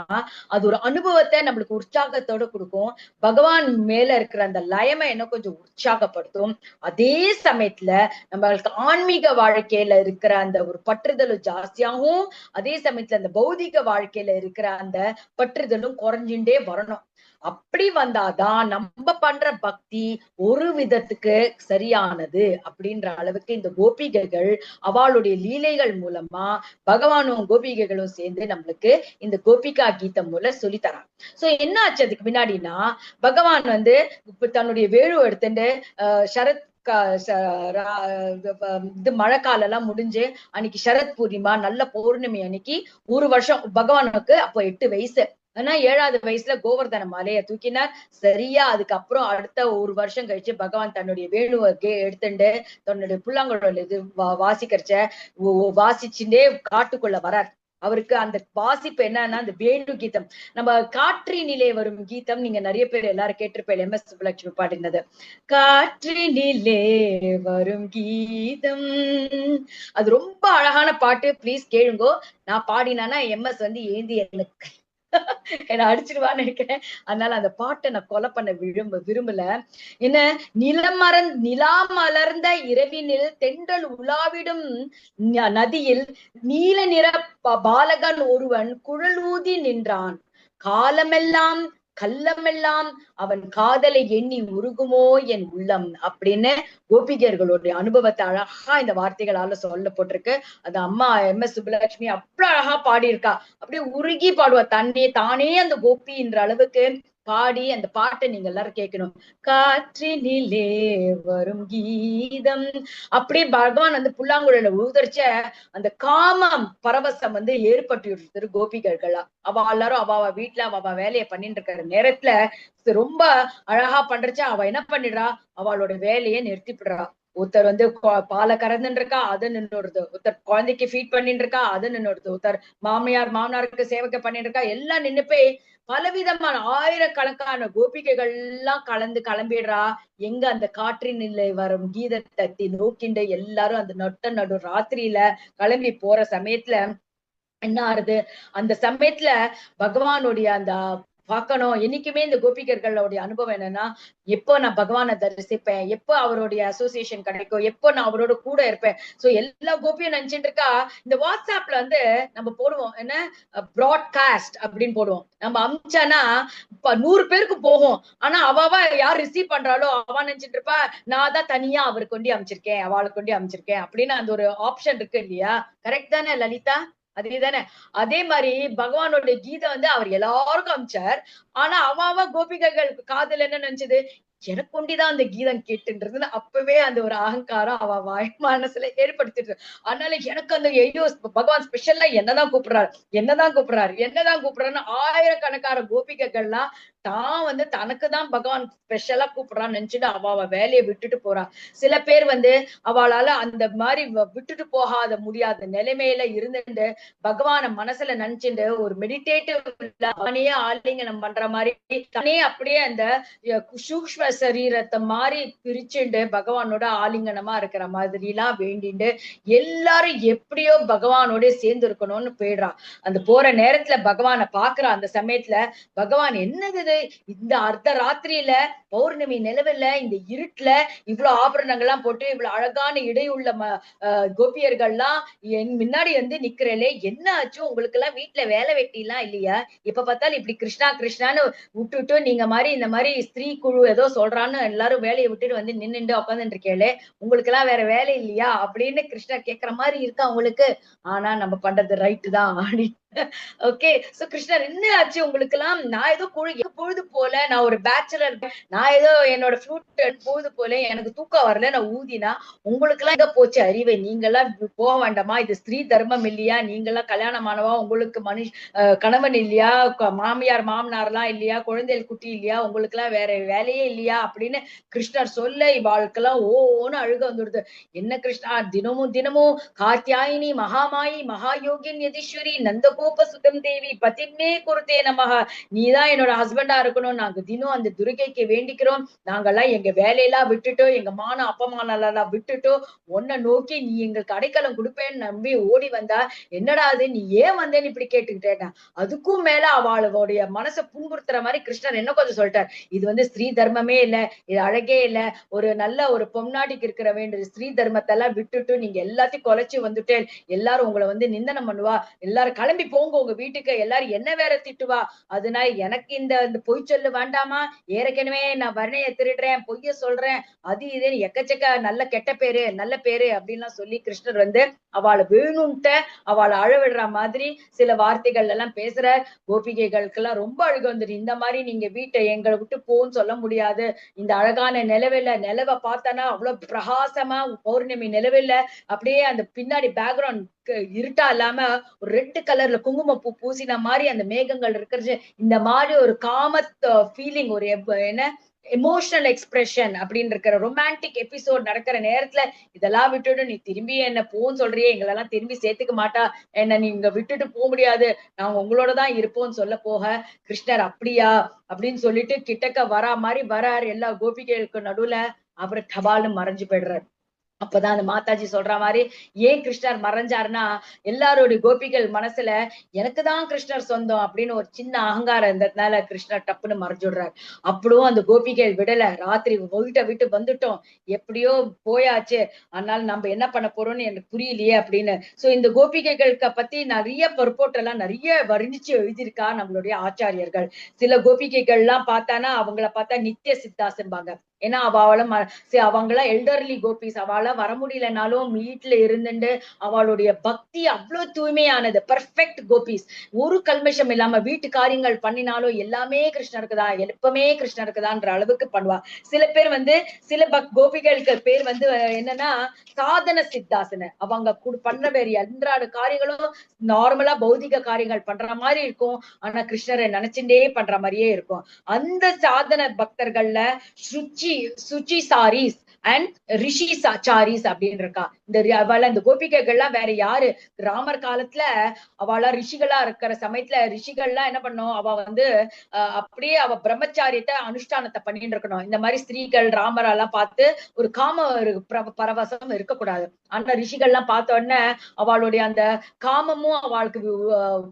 அது ஒரு அனுபவத்தை நம்மளுக்கு உற்சாகத்தோட கொடுக்கும். பகவான் மேல இருக்கிற அந்த லயமை என்ன கொஞ்சம் உற்சாகப்படுத்தும். அதே சமயத்துல நம்மளுக்கு ஆன்மீக வாழ்க்கையில இருக்கிற அந்த ஒரு பற்றுதலும் ஜாஸ்தியாகும். அதே சமயத்துல அந்த பௌதிக வாழ்க்கையில இருக்கிற அந்த பற்றுதலும் குறைஞ்சுட்டே வரணும். அப்படி வந்தாதான் நம்ம பண்ற பக்தி ஒரு விதத்துக்கு சரியானது அப்படின்ற அளவுக்கு இந்த கோபிகைகள் அவளுடைய லீலைகள் மூலமா பகவானும் கோபிகைகளும் சேர்ந்து நம்மளுக்கு இந்த கோபிகா கீதம் மூலம் சொல்லி தராங்க. சோ என்ன ஆச்சு அதுக்கு முன்னாடினா, பகவான் இப்ப தன்னுடைய வேணு எடுத்துட்டு சரத் இது மழைக்காலம் எல்லாம் முடிஞ்சு அன்னைக்கு சரத் பூர்ணிமா நல்ல பௌர்ணமி அன்னைக்கு ஒரு வருஷம் பகவானுக்கு அப்போ 8 வயசு. ஆனா 7வது வயசுல கோவர்தன மலையை தூக்கினார். சரியா அதுக்கப்புறம் அடுத்த ஒரு வருஷம் கழிச்சு பகவான் தன்னுடைய வேணுவை எடுத்துட்டு தன்னுடைய புல்லாங்குழல் இது வாசிக்கிறச்ச வாசிச்சுட்டே காட்டுக்குள்ள வரார். அவருக்கு அந்த வாசிப்பு என்னன்னா அந்த வேணு கீதம், நம்ம காற்றினிலே வரும் கீதம், நீங்க நிறைய பேர் எல்லாரும் கேட்டிருப்பேன், எம்.எஸ். சுப்புலட்சுமி பாடினது. காற்றினிலே வரும் கீதம், அது ரொம்ப அழகான பாட்டு. பிளீஸ் கேளுங்கோ. நான் பாடினானா எம்.எஸ். ஏந்தி எனக்கு என்ன அடிச்சிருவான்னு நினைக்கிறேன். அதனால அந்த பாட்டை நான் கொலை பண்ண விரும்பல. என்ன, நிலா மலர்ந்த இரவினில் தென்றல் உலாவிடும் நதியில் நீல நிற பாலகன் ஒருவன் குழல் ஊதி நின்றான். காலமெல்லாம் கள்ளமெல்லாம் அவன் காதலை எண்ணி உருகுமோ என் உள்ளம் அப்படின்னு கோபிகர்களுடைய அனுபவத்தை அழகா இந்த வார்த்தைகளால சொல்லப்பட்டிருக்கு. அது அம்மா எம்.எஸ். சுப்புலட்சுமி அவ்வளவு அழகா பாடியிருக்கா. அப்படியே உருகி பாடுவா, தானே அந்த கோபின்ற அளவுக்கு பாடி அந்த பாட்டை நீங்க எல்லாரும் கேட்கணும். காற்றினிலே வரும் கீதம், அப்படியே பகவான் புல்லாங்குழல ஊதரிச்ச அந்த காமம் பரவசம் ஏற்பட்டு கோபிகர்களா. அவ எல்லாரும் அவ வீட்டுல அவ வேலையை பண்ணிட்டு இருக்கிற நேரத்துல ரொம்ப அழகா பண்றச்ச அவ என்ன பண்ணிடுறா, அவளோட வேலையை நிறுத்திவிடுறா. ஒருத்தர் பாலை கறந்துட்டு இருக்கா, அது நின்னுடுது. ஒருத்தர் குழந்தைக்கு ஃபீட் பண்ணிட்டு இருக்கா, அது நின்னுடுது. ஒருத்தர் மாமனாருக்கு சேவகை பண்ணிட்டு இருக்கா, எல்லாம் நின்னு போய் பலவிதமான ஆயிரக்கணக்கான கோபிகைகள் எல்லாம் கிளம்பிடுறா. எங்க அந்த காற்றினிலே வரும் கீதத்தை நோக்கிண்டு எல்லாரும் அந்த நடு ராத்திரியில கிளம்பி போற சமயத்துல என்ன ஆறுது, அந்த சமயத்துல பகவானுடைய அந்த பார்க்கணும். என்னைக்குமே இந்த கோபிகர்களுடைய அனுபவம் என்னன்னா, எப்போ நான் பகவானை தரிசிப்பேன், எப்போ அவருடைய அசோசியேஷன் கிடைக்கும், எப்போ நான் அவரோட கூட இருப்பேன். சோ எல்லா கோபியும் நினைச்சுட்டு இருக்கா. இந்த வாட்ஸ்அப்ல நம்ம போடுவோம் என்ன, ப்ராட்காஸ்ட் அப்படின்னு போடுவோம். நம்ம அமிச்சானா 100 பேருக்கு போகும். ஆனா அவ யார் ரிசீவ் பண்றாளோ அவ நினைச்சிட்டு இருப்பா, நான் தான் தனியா அவருக்கு கொண்டு அமைச்சிருக்கேன், அவளுக்கு கொண்டு அமைச்சிருக்கேன் அப்படின்னு அந்த ஒரு ஆப்ஷன் இருக்கு இல்லையா? கரெக்ட் தானே லலிதா? அதேதானே? அதே மாதிரி பகவானுடைய கீதை அவர் எல்லாருக்கும் அமைச்சார். ஆனா அவ கோபிகைகள் காதல் என்ன நினைச்சது, எனக்கு கொண்டிதான் அந்த கீதம் கேட்டுன்றது அப்பவே அந்த ஒரு அகங்காரம் அவ மனசுல ஏற்படுத்திட்டு. அதனால எனக்கு அந்த ஐயோ பகவான் ஸ்பெஷல்லா என்னதான் கூப்பிடுறாரு என்னதான் கூப்பிடுறாருன்னு ஆயிரக்கணக்கான கோபிகைகள்லாம் தான் வந்து தனக்குதான் பகவான் ஸ்பெஷலா கூப்பிடுறான்னு நினைச்சுட்டு அவ வேலையை விட்டுட்டு போறா. சில பேர் வந்து அவளால அந்த மாதிரி விட்டுட்டு போகாத முடியாத நிலைமையில இருந்துட்டு பகவான மனசுல நினைச்சுட்டு ஒரு மெடிடேட்டிவ் அவனையே ஆலிங்கனம் பண்ற மாதிரி தனே அப்படியே அந்த சூக்ஷ்ம சரீரத்தை மாதிரி பிரிச்சுண்டு பகவானோட ஆலிங்கனமா இருக்கிற மாதிரி எல்லாம் வேண்டிண்டு எல்லாரும் எப்படியோ பகவானோட சேர்ந்து இருக்கணும்னு போயிடுறா. அந்த போற நேரத்துல பகவானை பாக்குறா. அந்த சமயத்துல பகவான் என்னது இந்த அர்த்த ராத்திரியில பௌர்ணமி நிலவுல இந்த இருட்டுல இவ்வளவு ஆபரணங்கள்லாம் போட்டு இவ்வளவு அழகான இடையுள்ள கோபியர்கள்லாம் என் முன்னாடி வந்து நிக்கிறேலே, என்ன ஆச்சு உங்களுக்கு எல்லாம் வீட்டுல வேலை வெட்டி எல்லாம் இல்லையா? இப்ப பார்த்தாலும் இப்படி கிருஷ்ணா கிருஷ்ணான்னு விட்டுட்டு நீங்க மாதிரி இந்த மாதிரி ஸ்திரீ குழு ஏதோ சொல்றான்னு எல்லாரும் வேலையை விட்டுட்டு வந்து நின்னுட்டு உட்காந்துட்டு இருக்கேளே, உங்களுக்கு எல்லாம் வேற வேலை இல்லையா அப்படின்னு கிருஷ்ணர் கேக்குற மாதிரி இருக்கா உங்களுக்கு. ஆனா நம்ம பண்றது ரைட்டு தான் அப்படி. ஓகே, சோ கிருஷ்ணர் என்ன ஆச்சு உங்களுக்கு எல்லாம்? நான் ஏதோ பொழுது போல, நான் ஒரு பேச்சுலர், நான் ஏதோ என்னோட ஃப்ளூட் பொழுது போல எனக்கு தூக்கம் வரல, நான் ஊதினா உங்களுக்கு எல்லாம் எங்க போச்சு அறிவை? நீங்க எல்லாம் போக வேண்டாமா? இது ஸ்திரீ தர்மம் இல்லையா? நீங்க எல்லாம் கல்யாணமானவா, உங்களுக்கு கணவன் இல்லையா, மாமியார் மாமனார் எல்லாம் இல்லையா, குழந்தைகள் குட்டி இல்லையா, உங்களுக்கு எல்லாம் வேற வேலையே இல்லையா அப்படின்னு கிருஷ்ணர் சொல்ல இவாளுக்கெல்லாம் ஓன்னு அழுக வந்துடுது. என்ன கிருஷ்ணா தினமும் தினமும் காத்தியாயினி மகாமாயி மகாயோகின் யதீஸ்வரி நந்தகோப சுதம் தேவி பதின்னே குருத்தே நமக, நீதான் என்னோட ஹஸ்பண்டா இருக்கணும், நாங்க தினம் அந்த துர்கைக்கு வேண்டிக்கிறோம், நாங்கெல்லாம் எங்க வேலையெல்லாம் விட்டுட்டோம், எங்க மான அப்பமானம் எல்லாம் விட்டுட்டோம், உன்னை நோக்கி நீ எங்களுக்கு அடைக்கலம் கொடுப்பேன்னு நம்பி ஓடி வந்தா, என்னடா அது நீ ஏன் வந்தேன்னு இப்படி கேட்டுக்கிட்டேன். அதுக்கும் மேல அவளுடைய மனசை புண்படுத்துற மாதிரி கிருஷ்ணர் என்ன கொஞ்சம் சொல்லிட்டார். இது வந்து ஸ்திரீ தர்மமே இல்ல, இது அழகே இல்ல, ஒரு நல்ல ஒரு பொம்நாட்டிக்கு இருக்கிற வேண்டிய ஸ்திரீ தர்மத்தை எல்லாம் விட்டுட்டு நீங்க எல்லாத்தையும் கொலைச்சு வந்துட்டேன், எல்லாரும் உங்களை வந்து நிந்தனம் பண்ணுவா, எல்லாரும் கிளம்பி போங்க உங்க வீட்டுக்கு, எல்லாரும் என்ன வேற திட்டுவா, அதனால எனக்கு இந்த பொய் சொல்லு வேண்டாமா, ஏற்கனவே நான் வர்ணைய திருடுறேன், பொய்ய சொல்றேன், அது இதுன்னு எக்கச்சக்க நல்ல கெட்ட பேரு நல்ல பேரு அப்படின்லாம் சொல்லி கிருஷ்ணர் வந்து அவளை வேணும்ட்ட அவளை அழவிடுற மாதிரி சில வார்த்தைகள் எல்லாம் பேசுற. கோபிகைகளுக்கு எல்லாம் ரொம்ப அழுக வந்துட்டு, இந்த மாதிரி நீங்க வீட்டை எங்களை விட்டு போன்னு சொல்ல முடியாது, இந்த அழகான நிலவை பார்த்தானா அவ்வளவு பிரகாசமா பௌர்ணமி நிலவில்ல அப்படியே அந்த பின்னாடி பேக்ரவுண்ட் இருட்டா இல்லாம ஒரு ரெட் கலர்ல குங்குமப்பூ பூசின மாதிரி அந்த மேகங்கள் இருக்கிறது, இந்த மாதிரி ஒரு காமத் ஃபீலிங், ஒரு என்ன எமோஷனல் எக்ஸ்பிரஷன் அப்படின்னு இருக்கிற ரொமான்டிக் எபிசோட் நடக்கிற நேரத்துல இதெல்லாம் விட்டுட்டு நீ திரும்பி என்ன போன்னு சொல்றியே, எங்களெல்லாம் திரும்பி சேர்த்துக்க மாட்டா, என்ன நீங்க விட்டுட்டு போக முடியாது, நாங்க உங்களோட தான் இருப்போம்னு சொல்ல போக கிருஷ்ணர் அப்படியா அப்படின்னு சொல்லிட்டு கிட்டக்க வரா மாதிரி வராரு எல்லா கோபிகைகளுக்கு நடுவுல. அப்புறம் டபால்னு மறைஞ்சு போயிடுறாரு. அப்பதான் அந்த மாதாஜி சொல்ற மாதிரி ஏன் கிருஷ்ணர் மறைஞ்சாருன்னா, எல்லாருடைய கோபிகள் மனசுல எனக்குதான் கிருஷ்ணர் சொந்தம் அப்படின்னு ஒரு சின்ன அகங்காரம் இருந்ததுனால கிருஷ்ணர் டப்புன்னு மறைஞ்சுடுறாரு. அப்படியும் அந்த கோபிகள் விடல, ராத்திரி வீட்டை விட்டு வந்துட்டோம், எப்படியோ போயாச்சு, அதனால நம்ம என்ன பண்ண போறோம்னு எனக்கு புரியலையே அப்படின்னு. சோ இந்த கோபிகைகளுக்கு பத்தி நிறைய பர்போட் எல்லாம் நிறைய வர்ணிச்சு எழுதியிருக்கா நம்மளுடைய ஆச்சாரியர்கள். சில கோபிகைகள் எல்லாம் பார்த்தானா அவங்கள பார்த்தா நித்திய சித்தாசன்பாங்க. ஏன்னா அவங்களாம் எல்டர்லி கோபிஸ், அவளா வர முடியலனாலும் வீட்டுல இருந்துட்டு அவளுடைய பக்தி அவ்வளவு தூய்மையானது, பெர்ஃபெக்ட் கோபிஸ், ஒரு கல்மஷம் இல்லாம வீட்டு காரியங்கள் பண்ணினாலும் எல்லாமே கிருஷ்ணருக்குதான், எப்பவுமே கிருஷ்ணருக்குதான்ற அளவுக்கு பண்ணுவா. சில பேர் வந்து சில கோபிகளுக்கு பேர் வந்து என்னன்னா சாதன சித்தாசன, அவங்க பண்ற வேற அன்றாட காரியங்களும் நார்மலா பௌதிக காரியங்கள் பண்ற மாதிரி இருக்கும், ஆனா கிருஷ்ணரை நினைச்சுட்டே பண்ற மாதிரியே இருக்கும். அந்த சாதன பக்தர்கள்ல சுச்சி சாரீஸ் அண்ட் ரிஷி சாரிஸ் அப்படின்னு இருக்கா. இந்த கோபிகைகள்லாம் வேற யாரு, ராமர் காலத்துல அவளா ரிஷிகளா இருக்கிற சமயத்துல ரிஷிகள்லாம் என்ன பண்ணும், அவ வந்து அப்படியே அவ பிரம்மச்சாரியத்தை அனுஷ்டானத்தை பண்ணிட்டு இருக்கணும். இந்த மாதிரி ஸ்திரீகள் ராமரெல்லாம் பார்த்து ஒரு பரவசம் இருக்கக்கூடாது. ஆனா ரிஷிகள்லாம் பார்த்த உடனே அவளுடைய அந்த காமமும் அவளுக்கு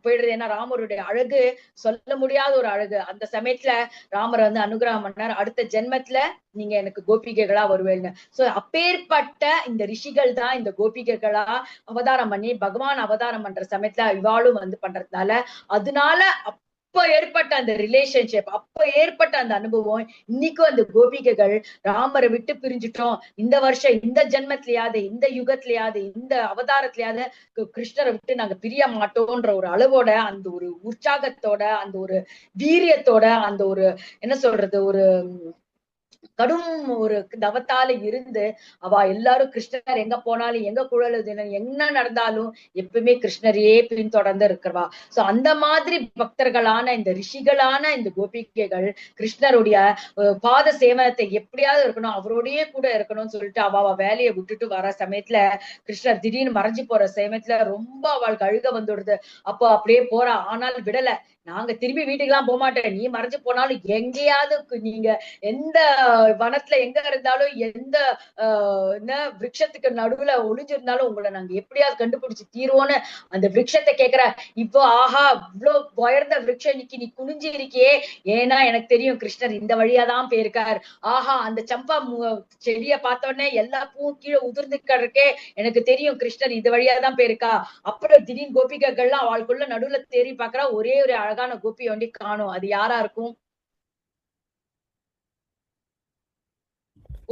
போயிடுறது. ஏன்னா ராமருடைய அழகு சொல்ல முடியாத ஒரு அழகு. அந்த சமயத்துல ராமர் வந்து அனுகிரகம் பண்ணார், அடுத்த ஜென்மத்துல நீங்க எனக்கு கோபிகைகளா வருவேன்னு. சோ அப்பேற்பட்ட இந்த ரிஷிகள் தான் இந்த கோபிகைகளா அவதாரம் பண்ணி பகவான் அவதாரம் பண்ற சமயத்துல இவாளும் வந்து பண்றதுனால, அதனால அப்ப ஏற்பட்ட அந்த ரிலேஷன்ஷிப், அப்ப ஏற்பட்ட அந்த அனுபவம் இன்னைக்கும் அந்த கோபிகைகள் ராமரை விட்டு பிரிஞ்சுட்டோம், இந்த வருஷம் இந்த ஜென்மத்திலேயாவது இந்த யுகத்திலேயாவது இந்த அவதாரத்திலேயாவது கிருஷ்ணரை விட்டு நாங்க பிரிய மாட்டோம்ன்ற ஒரு அளவோட, அந்த ஒரு உற்சாகத்தோட, அந்த ஒரு வீரியத்தோட, அந்த ஒரு என்ன சொல்றது, ஒரு கடும் ஒரு தவத்தால இருந்து அவ எல்லாரும் கிருஷ்ணர் எங்க போனாலும் எங்க குழல் என்ன நடந்தாலும் எப்பவுமே கிருஷ்ணரையே பின்தொடர்ந்து இருக்கிறவா. சோ அந்த மாதிரி பக்தர்களான இந்த ரிஷிகளான இந்த கோபிகைகள் கிருஷ்ணருடைய பாத சேவனத்தை எப்படியாவது இருக்கணும், அவரோடயே கூட இருக்கணும்னு சொல்லிட்டு அவ வேலையை விட்டுட்டு வர சமயத்துல கிருஷ்ணர் திடீர்னு மறைஞ்சு போற சமயத்துல ரொம்ப அவளுக்கு அழுக வந்துடுது. அப்போ அப்படியே போறா. ஆனால் விடல, நாங்க திரும்பி வீட்டுக்கு எல்லாம் போக மாட்டேன், நீ மறைஞ்சு போனாலும் எங்கேயாவது நீங்க எந்த வனத்துல எங்க இருந்தாலும் எந்த என்ன விருட்சத்துக்கு நடுவுல ஒளிஞ்சிருந்தாலும் உங்களை நாங்க எப்படியாவது கண்டுபிடிச்சு தீர்வோன்னு அந்த விருட்சத்தை கேக்குற. இப்போ ஆஹா இவ்வளவு உயர்ந்த விருட்சம் இன்னைக்கு நீ குனிஞ்சு இருக்கியே, ஏன்னா எனக்கு தெரியும் கிருஷ்ணர் இந்த வழியாதான் போயிருக்கார். ஆஹா அந்த சம்பா செடியை பார்த்த உடனே எல்லா பூவும் கீழே உதிர்ந்து இருக்கே, எனக்கு தெரியும் கிருஷ்ணர் இது வழியாதான் போயிருக்கா. அப்புறம் திடீர்னு கோபிகைகள்லாம் அவளுக்குள்ள நடுவுல தேடி பாக்குறா, ஒரே ஒரு அழகான கோபி ஒண்டி காணும். அது யாரா இருக்கும்?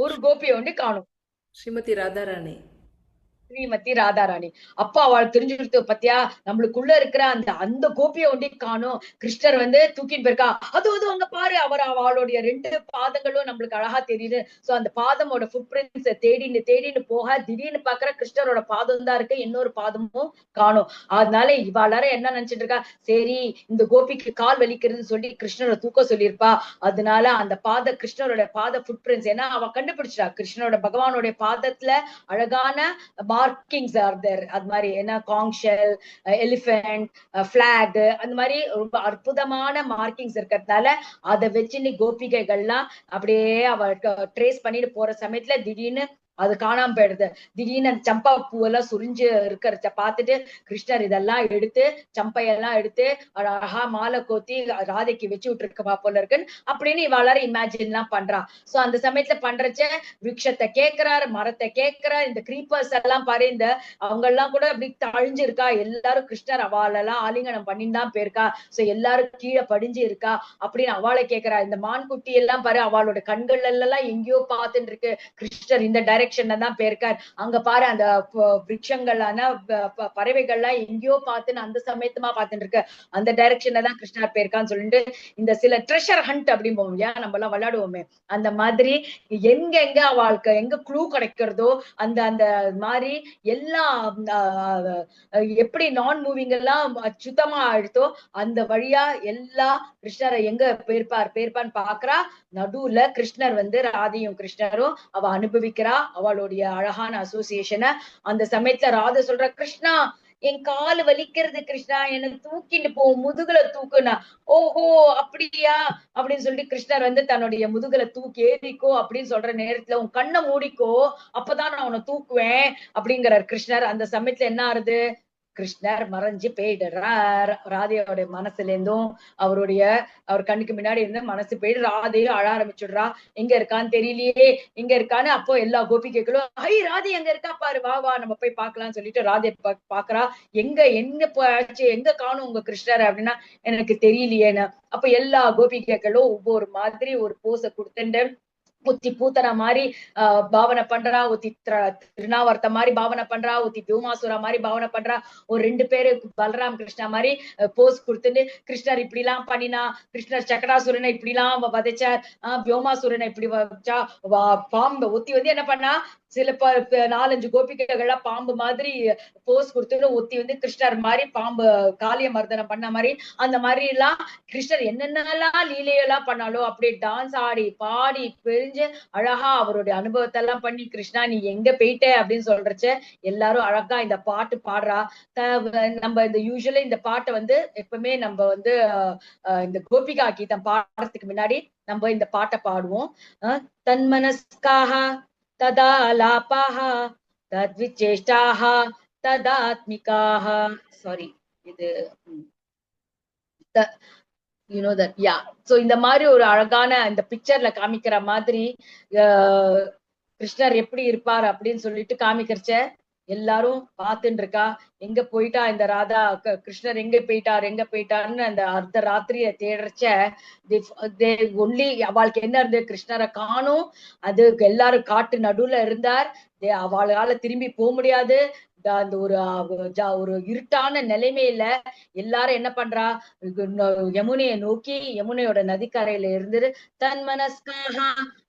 ஒரு கோபியை ஒண்டி காணும். ஸ்ரீமதி ராதாராணி. ஸ்ரீமதி ராதாராணி. அப்ப அவள் தெரிஞ்சுடுத்து, பத்தியா நம்மளுக்குள்ள இருக்கிற அந்த அந்த கோபியை ஒண்டி காணும். கிருஷ்ணர் தூக்கிட்டு போயிருக்கா. அது அங்க பாரு, அவளுடைய 2 பாதங்களும் நம்மளுக்கு அழகா தெரியுது. சோ அந்த பாதமோட ஃபுட் பிரிண்ட்ஸ் தேடின்னு போக திடீர்னு பாக்குற கிருஷ்ணரோட பாதம் தான் இருக்கு, இன்னொரு பாதமும் காணும். அதனால இவாளார என்ன நினைச்சிட்டு இருக்கா, சரி இந்த கோபிக்கு கால் வலிக்கிறதுன்னு சொல்லி கிருஷ்ணரை தூக்க சொல்லியிருப்பா. அதனால அந்த கிருஷ்ணரோட பாத ஃபுட் பிரிண்ட்ஸ் ஏன்னா அவ கண்டுபிடிச்சிட்டா, கிருஷ்ணரோட பகவானுடைய பாதத்துல அழகான மார்க்கிங்ஸ் ஆர் தேர். அது மாதிரி என்ன காங் ஷெல், எலிபென்ட், பிளாக், அந்த மாதிரி ரொம்ப அற்புதமான மார்க்கிங்ஸ் இருக்கிறதுனால அதை வச்சு நீ கோபிகைகள்லாம் அப்படியே அவ ட்ரேஸ் பண்ணிட்டு போற சமயத்துல திடீர்னு அது காணாம போயிடுது. திடீர்னு அந்த சம்பா பூவெல்லாம் சுரிஞ்சு இருக்கிறத பார்த்துட்டு கிருஷ்ணர் இதெல்லாம் எடுத்து சம்பையெல்லாம் எடுத்து அழகா மாலை கோத்தி ராதைக்கு வச்சு விட்டுருக்கா போல இருக்குன்னு அப்படின்னு இவாளார இமேஜின் எல்லாம் பண்றா. சோ அந்த சமயத்துல பண்றச்ச விருட்சத்தை கேட்கிறாரு, மரத்தை கேட்கிறார், இந்த கிரீப்பர்ஸ் எல்லாம் பாரு, இந்த அவங்க எல்லாம் கூட அப்படி தழிஞ்சு இருக்கா. எல்லாரும் கிருஷ்ணர் அவளெல்லாம் ஆலிங்கனம் பண்ணின்னு தான் போயிருக்கா. சோ எல்லாரும் கீழே படிஞ்சு இருக்கா அப்படின்னு அவளை கேட்கிறா. இந்த மான்குட்டி எல்லாம் பாரு, அவளோட கண்கள் எல்லாம் எங்கேயோ பார்த்துட்டு இருக்கு, கிருஷ்ணர் இந்த டைரக்ஷன்ல தான் போயிருக்கார். அங்க பாரு அந்த விருட்சங்களான பறவைகள்லாம் எங்கேயோ பார்த்துன்னு அந்த சமயத்தமா பார்த்துட்டு இருக்கு, அந்த டைரக்ஷன்ல தான் கிருஷ்ணர் போயிருக்கான்னு சொல்லிட்டு இந்த சில ட்ரெஷர் ஹண்ட் அப்படிம்போம் இல்லையா, நம்ம எல்லாம் விளையாடுவோமே, அந்த மாதிரி எங்க எங்க அவளுக்கு எங்க க்ளூ கிடைக்கிறதோ அந்த அந்த மாதிரி எல்லா எப்படி நான் மூவிங் எல்லாம் சுத்தமா ஆயிடுத்தோ அந்த வழியா எல்லா கிருஷ்ணரை எங்க போயிருப்பான்னு பாக்குறா. நடுவுல கிருஷ்ணர் ராதையும் கிருஷ்ணரும் அவ அனுபவிக்கிறா அவளுடைய அழகான அசோசியேஷனை. அந்த சமயத்துல ராதை சொல்ற, கிருஷ்ணா என் காலு வலிக்கிறது கிருஷ்ணா, எனக்கு தூக்கிட்டு போ, முதுகுல தூக்குனா. ஓஹோ அப்படியா அப்படின்னு சொல்லிட்டு கிருஷ்ணர் தன்னுடைய முதுகுல தூக்கி ஏறிக்கோ அப்படின்னு சொல்ற நேரத்துல உன் கண்ணை மூடிக்கோ, அப்பதான் நான் உன்னை தூக்குவேன் அப்படிங்கிறார் கிருஷ்ணர். அந்த சமயத்துல என்ன ஆறுது, கிருஷ்ணர் மறைஞ்சு போயிடுறார். ராதையோட மனசுல இருந்தும் அவர் கண்ணுக்கு முன்னாடி இருந்து மனசு போயிடு. ராதையும் அழ ஆரம்பிச்சுடுறா, எங்க இருக்கான்னு தெரியலையே, எங்க இருக்கான்னு. அப்போ எல்லா கோபிகைகளும் ஐ ராதை எங்க இருக்கா பாரு, வா வா நம்ம போய் பாக்கலாம்னு சொல்லிட்டு ராதை பாக்குறா. எங்க போயாச்சு, எங்க காணும் உங்க கிருஷ்ணர் அப்படின்னா, எனக்கு தெரியலையேன்னு. அப்ப எல்லா கோபிகைகளும் ஒவ்வொரு மாதிரி ஒரு போஸ கொடுத்துட்டு ஒத்தி பூத்தன மாதிரி பாவனை பண்றா, ஒத்தி திருநாவர்த்த மாதிரி பாவனை பண்றா, ஒத்தி வியோமாசுரா மாதிரி பாவனை பண்றா. ஒரு 2 பேரு பலராம் கிருஷ்ணா மாதிரி போஸ் கொடுத்துட்டு கிருஷ்ணர் இப்படி எல்லாம் பண்ணினா, கிருஷ்ணர் சக்கடாசுரனை இப்படி எல்லாம் வதைச்சார், வியோமாசுரனை இப்படி வச்சா, பாம்பு ஒத்தி என்ன பண்ணா, சில 4-5 கோபிகைகள்லாம் பாம்பு மாதிரி போஸ் கொடுத்துட்டு ஒத்தி கிருஷ்ணர் மாதிரி பாம்பு காளிய மர்தனம் பண்ண மாதிரி, அந்த மாதிரி எல்லாம் கிருஷ்ணர் என்னென்னலாம் லீலையெல்லாம் பண்ணாலும் அப்படியே டான்ஸ் ஆடி பாடி பெரிஞ்சு அழகா அவருடைய அனுபவத்தை எல்லாம் பண்ணி, கிருஷ்ணா நீ எங்க போயிட்ட அப்படின்னு சொல்றச்ச எல்லாரும் அழகா இந்த பாட்டு பாடுறா. நம்ம இந்த யூஸ்வலா இந்த பாட்டை எப்பவுமே நம்ம இந்த கோபிகா கீதம் பாடுறதுக்கு முன்னாடி நம்ம இந்த பாட்டை பாடுவோம். தன்மனஸ்காக ததாலாபாஹ தத்விசேஷ்டாஹ ததாத்மிகாஹ. சாரி, இது சோ இந்த மாதிரி ஒரு அழகான இந்த பிக்சர்ல காமிக்கிற மாதிரி கிருஷ்ணர் எப்படி இருப்பார் அப்படின்னு சொல்லிட்டு காமிக்கிறச்ச எல்லாரும் பார்த்துட்டு இருக்கா. எங்க போயிட்டா இந்த ராதா, கிருஷ்ணர் எங்க போயிட்டாருன்னு அந்த அர்த்த ராத்திரிய தேடுறச்ச ஒன்லி அவளுக்கு என்ன இருந்தது, கிருஷ்ணரை காணும். அது எல்லாரும் காட்டு நடுவுல இருந்தார், அவளால திரும்பி போக முடியாது. அந்த ஒரு இருட்டான நிலைமையில எல்லாரும் என்ன பண்றா, யமுனையை நோக்கி யமுனையோட நதிக்கரையில இருந்து தன் மனஸ்காக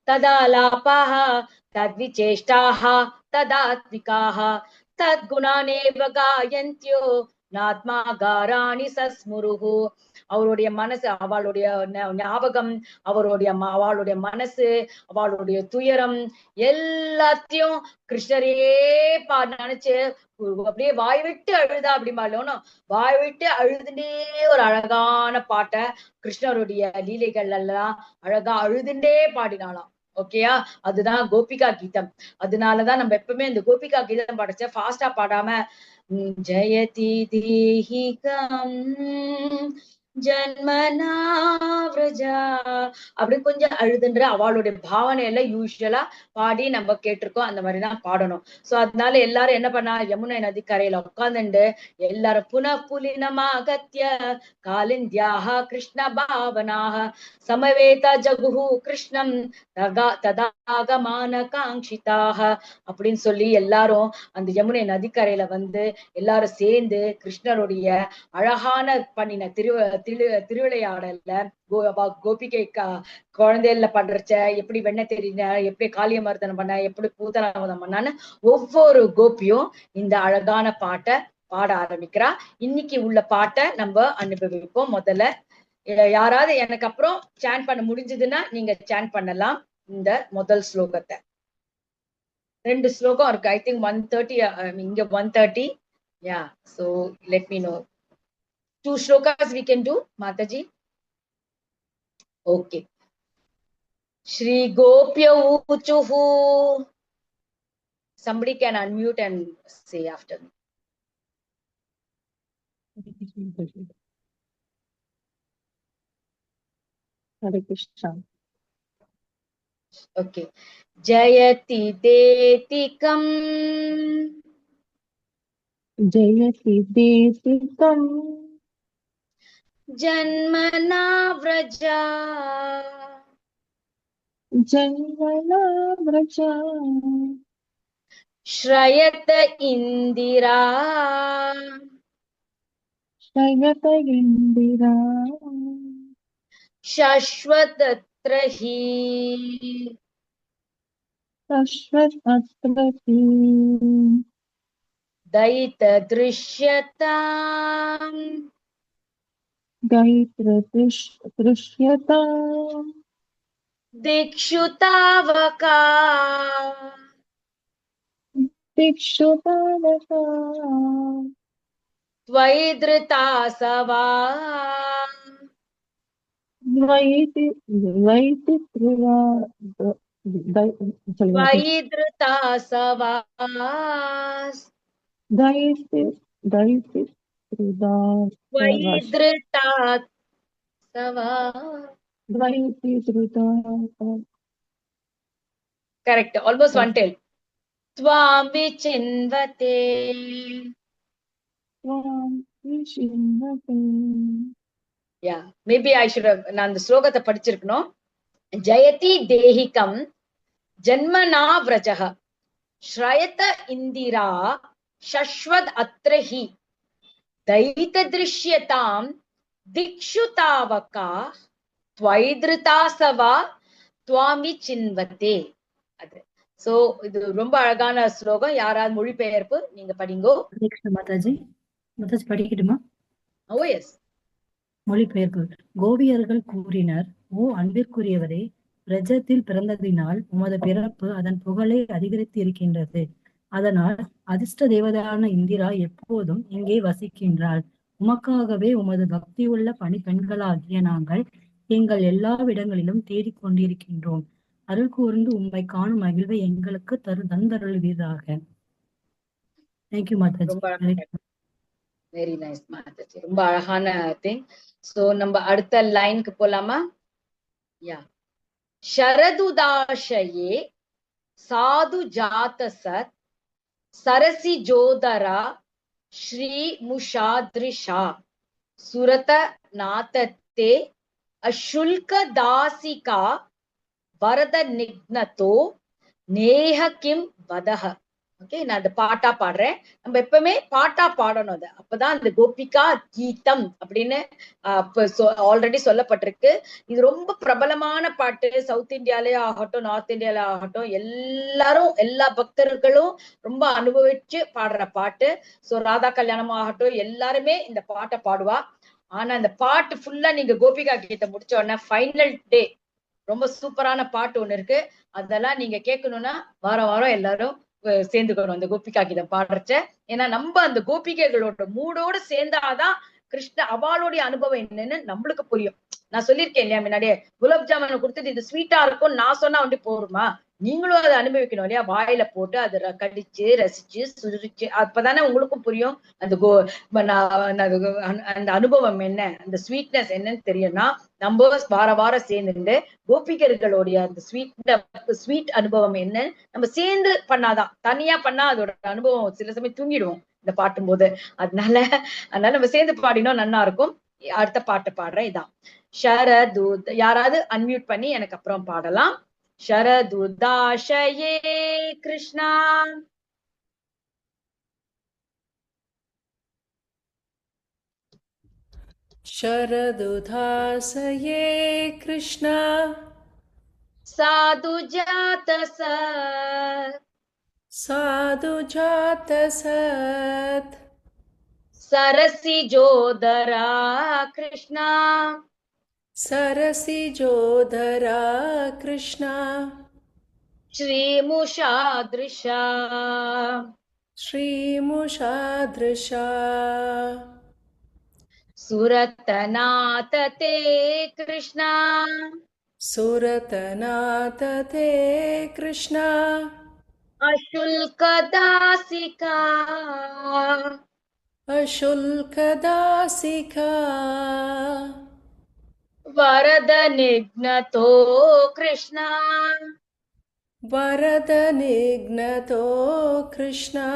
तदालापाः तद्विचेष्टाः तदात्मिकाः तद्गुणानेव गायन्त्यो நாத்மாகாராணி சஸ்முருகு. அவருடைய மனசு, அவளுடைய ஞாபகம், அவளுடைய மனசு, அவளுடைய துயரம் எல்லாத்தையும் கிருஷ்ணரே நினைச்சு அப்படியே வாய் விட்டு அழுதா அப்படிமாலும் வாய் விட்டு அழுதுண்டே ஒரு அழகான பாட்டை கிருஷ்ணருடைய லீலைகள் எல்லாம் அழகா அழுதுண்டே பாடினாலாம். ஓகேயா, அதுதான் கோபிகா கீதம். அதனாலதான் நம்ம எப்பவுமே இந்த கோபிகா கீதம் பாடிச்ச ஃபாஸ்டா பாடாம ஜயதி தேஹிகம் ஜன்மனா விரஜா அப்படி கொஞ்சம் அழுதுன்ற அவளுடைய பாவனை எல்லாம் யூஸ்வலா பாடி நம்ம கேட்டிருக்கோம். அந்த மாதிரிதான் பாடணும். சோ அதனால எல்லாரும் என்ன பண்ணா, யமுனை நதி கரையில உட்கார்ந்துண்டு எல்லாரும் புலினமாகத்ய காலிந்தியாக கிருஷ்ண பாவனாக சமவேத ஜகுஹு கிருஷ்ணம் ததாகமான காங்கிதாக அப்படின்னு சொல்லி எல்லாரும் அந்த யமுனை நதிக்கரையில வந்து எல்லாரும் சேர்ந்து கிருஷ்ணருடைய அழகான பண்ணின திருவிளையாடல்ல கோபிகை குழந்தைல பண்றச்ச எப்படி வெண்ண தெரிஞ்ச, எப்படி காளியமர்தனம் பண்ண, எப்படி பூதனாவதம் பண்ணான்னு ஒவ்வொரு கோபியும் இந்த அழகான பாட்டை பாட ஆரம்பிக்கிறா. இன்னைக்கு உள்ள பாட்டை நம்ம அனுபவிப்போம். முதல்ல யாராவது எனக்கு அப்புறம் சாண்ட் பண்ண முடிஞ்சதுன்னா நீங்க சாண்ட் பண்ணலாம். இந்த முதல் ஸ்லோகத்தை 2 ஸ்லோகம் இருக்கு. ஐ திங்க் 130, இங்க 130. Yeah, so let me know. 2 shlokas we can do, Mataji. Okay. Shri Gopya Uchuhu. Somebody can unmute and say after me. Hare Krishna. Okay. Jayati Detikam. Jayati Detikam Janmana Vraja. Janmana Vraja. Shrayata Indira. Shrayata Indira. Shashwatatrahi. Shashwatatrahi. Daita Drishyatam. Daitra Drishyatam. Dikshutavaka. Dikshutavaka. Tvaidritasava. Tvaidritasava. Correct. Almost one tail. Tvam vichinvate. Yeah. Maybe I should have. நான் அந்த ஸ்லோகத்தை படிச்சிருக்கணும். ஜயதி தேஹிகம் ஜன்மனா விரஜஹ ஸ்ரயத இந்திரா சஸ்வத் அத்ரஹி தைத திருஷ்யதாம் திக்ஷுதாவகா த்வைத்ருதாசவா துவாமி சின்வதே. அது so இது ரொம்ப அழகான ஸ்லோகம். யாராவது மொழிபெயர்ப்பு நீங்க படிங்கோ. மாதாஜி படிக்கட்டுமா? ஓ எஸ். மொழிபெயர்ப்பு. கோபியர்கள் கூறினர், ஓ அன்பிற்குரியவரே, பிரஜத்தில் பிறந்ததினால் உமது பிறப்பு அதன் புகழை அதிகரித்து இருக்கின்றது. அதனால் அதிர்ஷ்ட தேவதையான இந்திரா எப்போதும் இங்கே வசிக்கின்றாள். உமக்காகவே உமது பக்தியுள்ள பணி பெண்களாகிய நாங்கள் எங்கள் எல்லா இடங்களிலும் தேடிக்கொண்டிருக்கின்றோம். அருள் கூர்ந்து உம்மை காணும் மகிழ்வை எங்களுக்கு தந்தருள்வீராக. Thank you Mataji. Very nice Mataji. ரொம்ப அழகான திங். சோ நம்ம அடுத்த லைனுக்கு போலாமா? யா. शरदुदाशये साधु जात सत् सरसि जोदरा श्री मुषादृशा सुरत नातते अशुल्क दासिका वरद निग्नतो नेह किम वदह. ஓகே, நான் அந்த பாட்டா பாடுறேன். நம்ம எப்பவுமே பாட்டா பாடணும். அது அப்பதான் அந்த கோபிகா கீதம் அப்படின்னு ஆல்ரெடி சொல்லப்பட்டிருக்கு. இது ரொம்ப பிரபலமான பாட்டு. சவுத் இந்தியாலே ஆகட்டும், நார்த் இந்தியால ஆகட்டும், எல்லாரும் எல்லா பக்தர்களும் ரொம்ப அனுபவிச்சு பாடுற பாட்டு. சோ ராதா கல்யாணம் ஆகட்டும், எல்லாருமே இந்த பாட்டை பாடுவா. ஆனா இந்த பாட்டு ஃபுல்லா நீங்க கோபிகா கீதம் முடிச்ச உடனே ஃபைனல் டே ரொம்ப சூப்பரான பாட்டு ஒண்ணு இருக்கு. அதெல்லாம் நீங்க கேட்கணும்னா வாரம் வாரம் எல்லாரும் சேர்ந்துக்கணும் அந்த கோபிகா கீதம் பாடுறச்ச. ஏன்னா நம்ம அந்த கோபிகைகளோட மூடோட சேர்ந்தாதான் கிருஷ்ண அவளுடைய அனுபவம் என்னன்னு நம்மளுக்கு புரியும். நான் சொல்லியிருக்கேன் இல்லையா முன்னாடியே, குலாப் ஜாமுன் கொடுத்துட்டு இது ஸ்வீட்டா இருக்கும் நான் சொன்னா வந்து போருமா, நீங்களும் அதை அனுபவிக்கணும் இல்லையா, வாயில போட்டு அதை கடிச்சு ரசிச்சு சுரிச்சு அப்பதானே உங்களுக்கும் புரியும் அந்த அந்த அனுபவம் என்ன, அந்த ஸ்வீட்னஸ் என்னன்னு தெரியும்னா நம்ம வார வாரம் சேர்ந்துட்டு கோபிகர்களுடைய அந்த ஸ்வீட் அனுபவம் என்ன நம்ம சேர்ந்து பண்ணாதான். தனியா பண்ணா அதோட அனுபவம் சில சமயம் தூங்கிடுவோம் இந்த பாட்டும் போது. அதனால நம்ம சேர்ந்து பாடினோம் நல்லா இருக்கும். அடுத்த பாட்டு பாடுறேன். இதான் ஷரதுத். யாராவது அன்மியூட் பண்ணி எனக்கு அப்புறம் பாடலாம். ஷரதுதாஷயே கிருஷ்ணா. शरदुधासये कृष्णा साधु जात सत् साधुजातसत् सरसिजोदरा कृष्णा सरसिजोदरा कृष्णा श्रीमुषादृशा श्रीमुषादृशा सुरतनाथ ते कृष्णा सुरतनाथ ते कृष्णा अशुल्कदासिका अशुल्कदासिका वरदनिघ्नतो कृष्णा वरदनिघ्नतो कृष्णा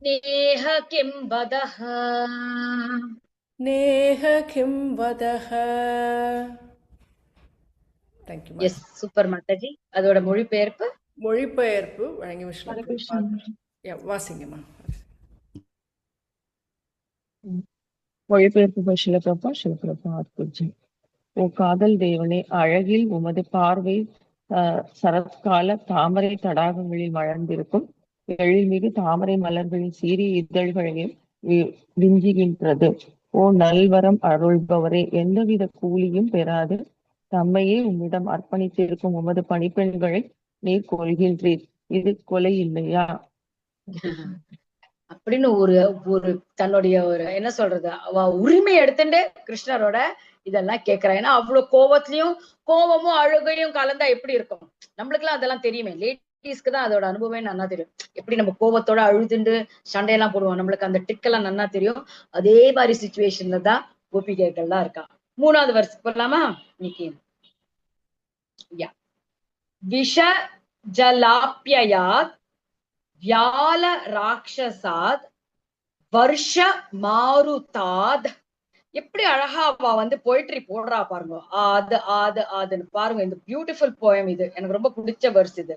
नेह किं वदः नेह किं वदः. Thank you, yes super Mataji. அதோட மொழிபெயர்ப்பு மொழிபெயர்ப்பு வழங்கி ஹரே கிருஷ்ணா. வாசிங்கம்மா. மொழிபெயர்ப்பு பை சிலபிரபா ஆத்பூஜ்யம். ஓ காதல் தேவனே, அழகில் உமது பார்வை சரத்கால தாமரை தடாகங்களில் மலர்ந்திருக்கும் எழில்மிகு தாமரை மலர்களின் சீரிய இதழ்களையும் விஞ்சுகின்றது. ஓ நல்வரம் அருள்பவரே, எந்தவித கூலியும் பெறாது தம்மையே உம்மிடம் அர்ப்பணித்திருக்கும் உமது பணிப்பெண்களை நீர் கொள்கின்றீர். இது கொலை இல்லையா? அப்படின்னு ஒரு ஒரு தன்னுடைய ஒரு என்ன சொல்றது, அவ உரிமை எடுத்துட்டு கிருஷ்ணரோட இதெல்லாம் கேட்கிறா. ஏன்னா அவ்வளவு கோவமும் அழுகையும் கலந்தா எப்படி இருக்கும் நம்மளுக்கு எல்லாம் அதெல்லாம் தெரியுமே. லேடிஸ்க்கு தான் அதோட அனுபவமே நல்லா தெரியும். எப்படி நம்ம கோவத்தோட அழுதுண்டு சண்டையெல்லாம் போடுவோம், நம்மளுக்கு அந்த டிக்கெல்லாம் நல்லா தெரியும். அதே மாதிரி சிச்சுவேஷன்ல தான் கோபிகைகள்லாம் இருக்கா. 3வது வருஷம் போடலாமா இன்னைக்கு. விஷ ஜலாப்யயாத் வியால ராட்சசாத் வருஷ மாருதாத். எப்படி அழகா அவ வந்து போயிட்ரி போடுறா பாருங்க. ஆதுன்னு பாருங்க. இந்த பியூட்டிஃபுல் போயம் இது எனக்கு ரொம்ப பிடிச்ச வெர்ஸ் இது.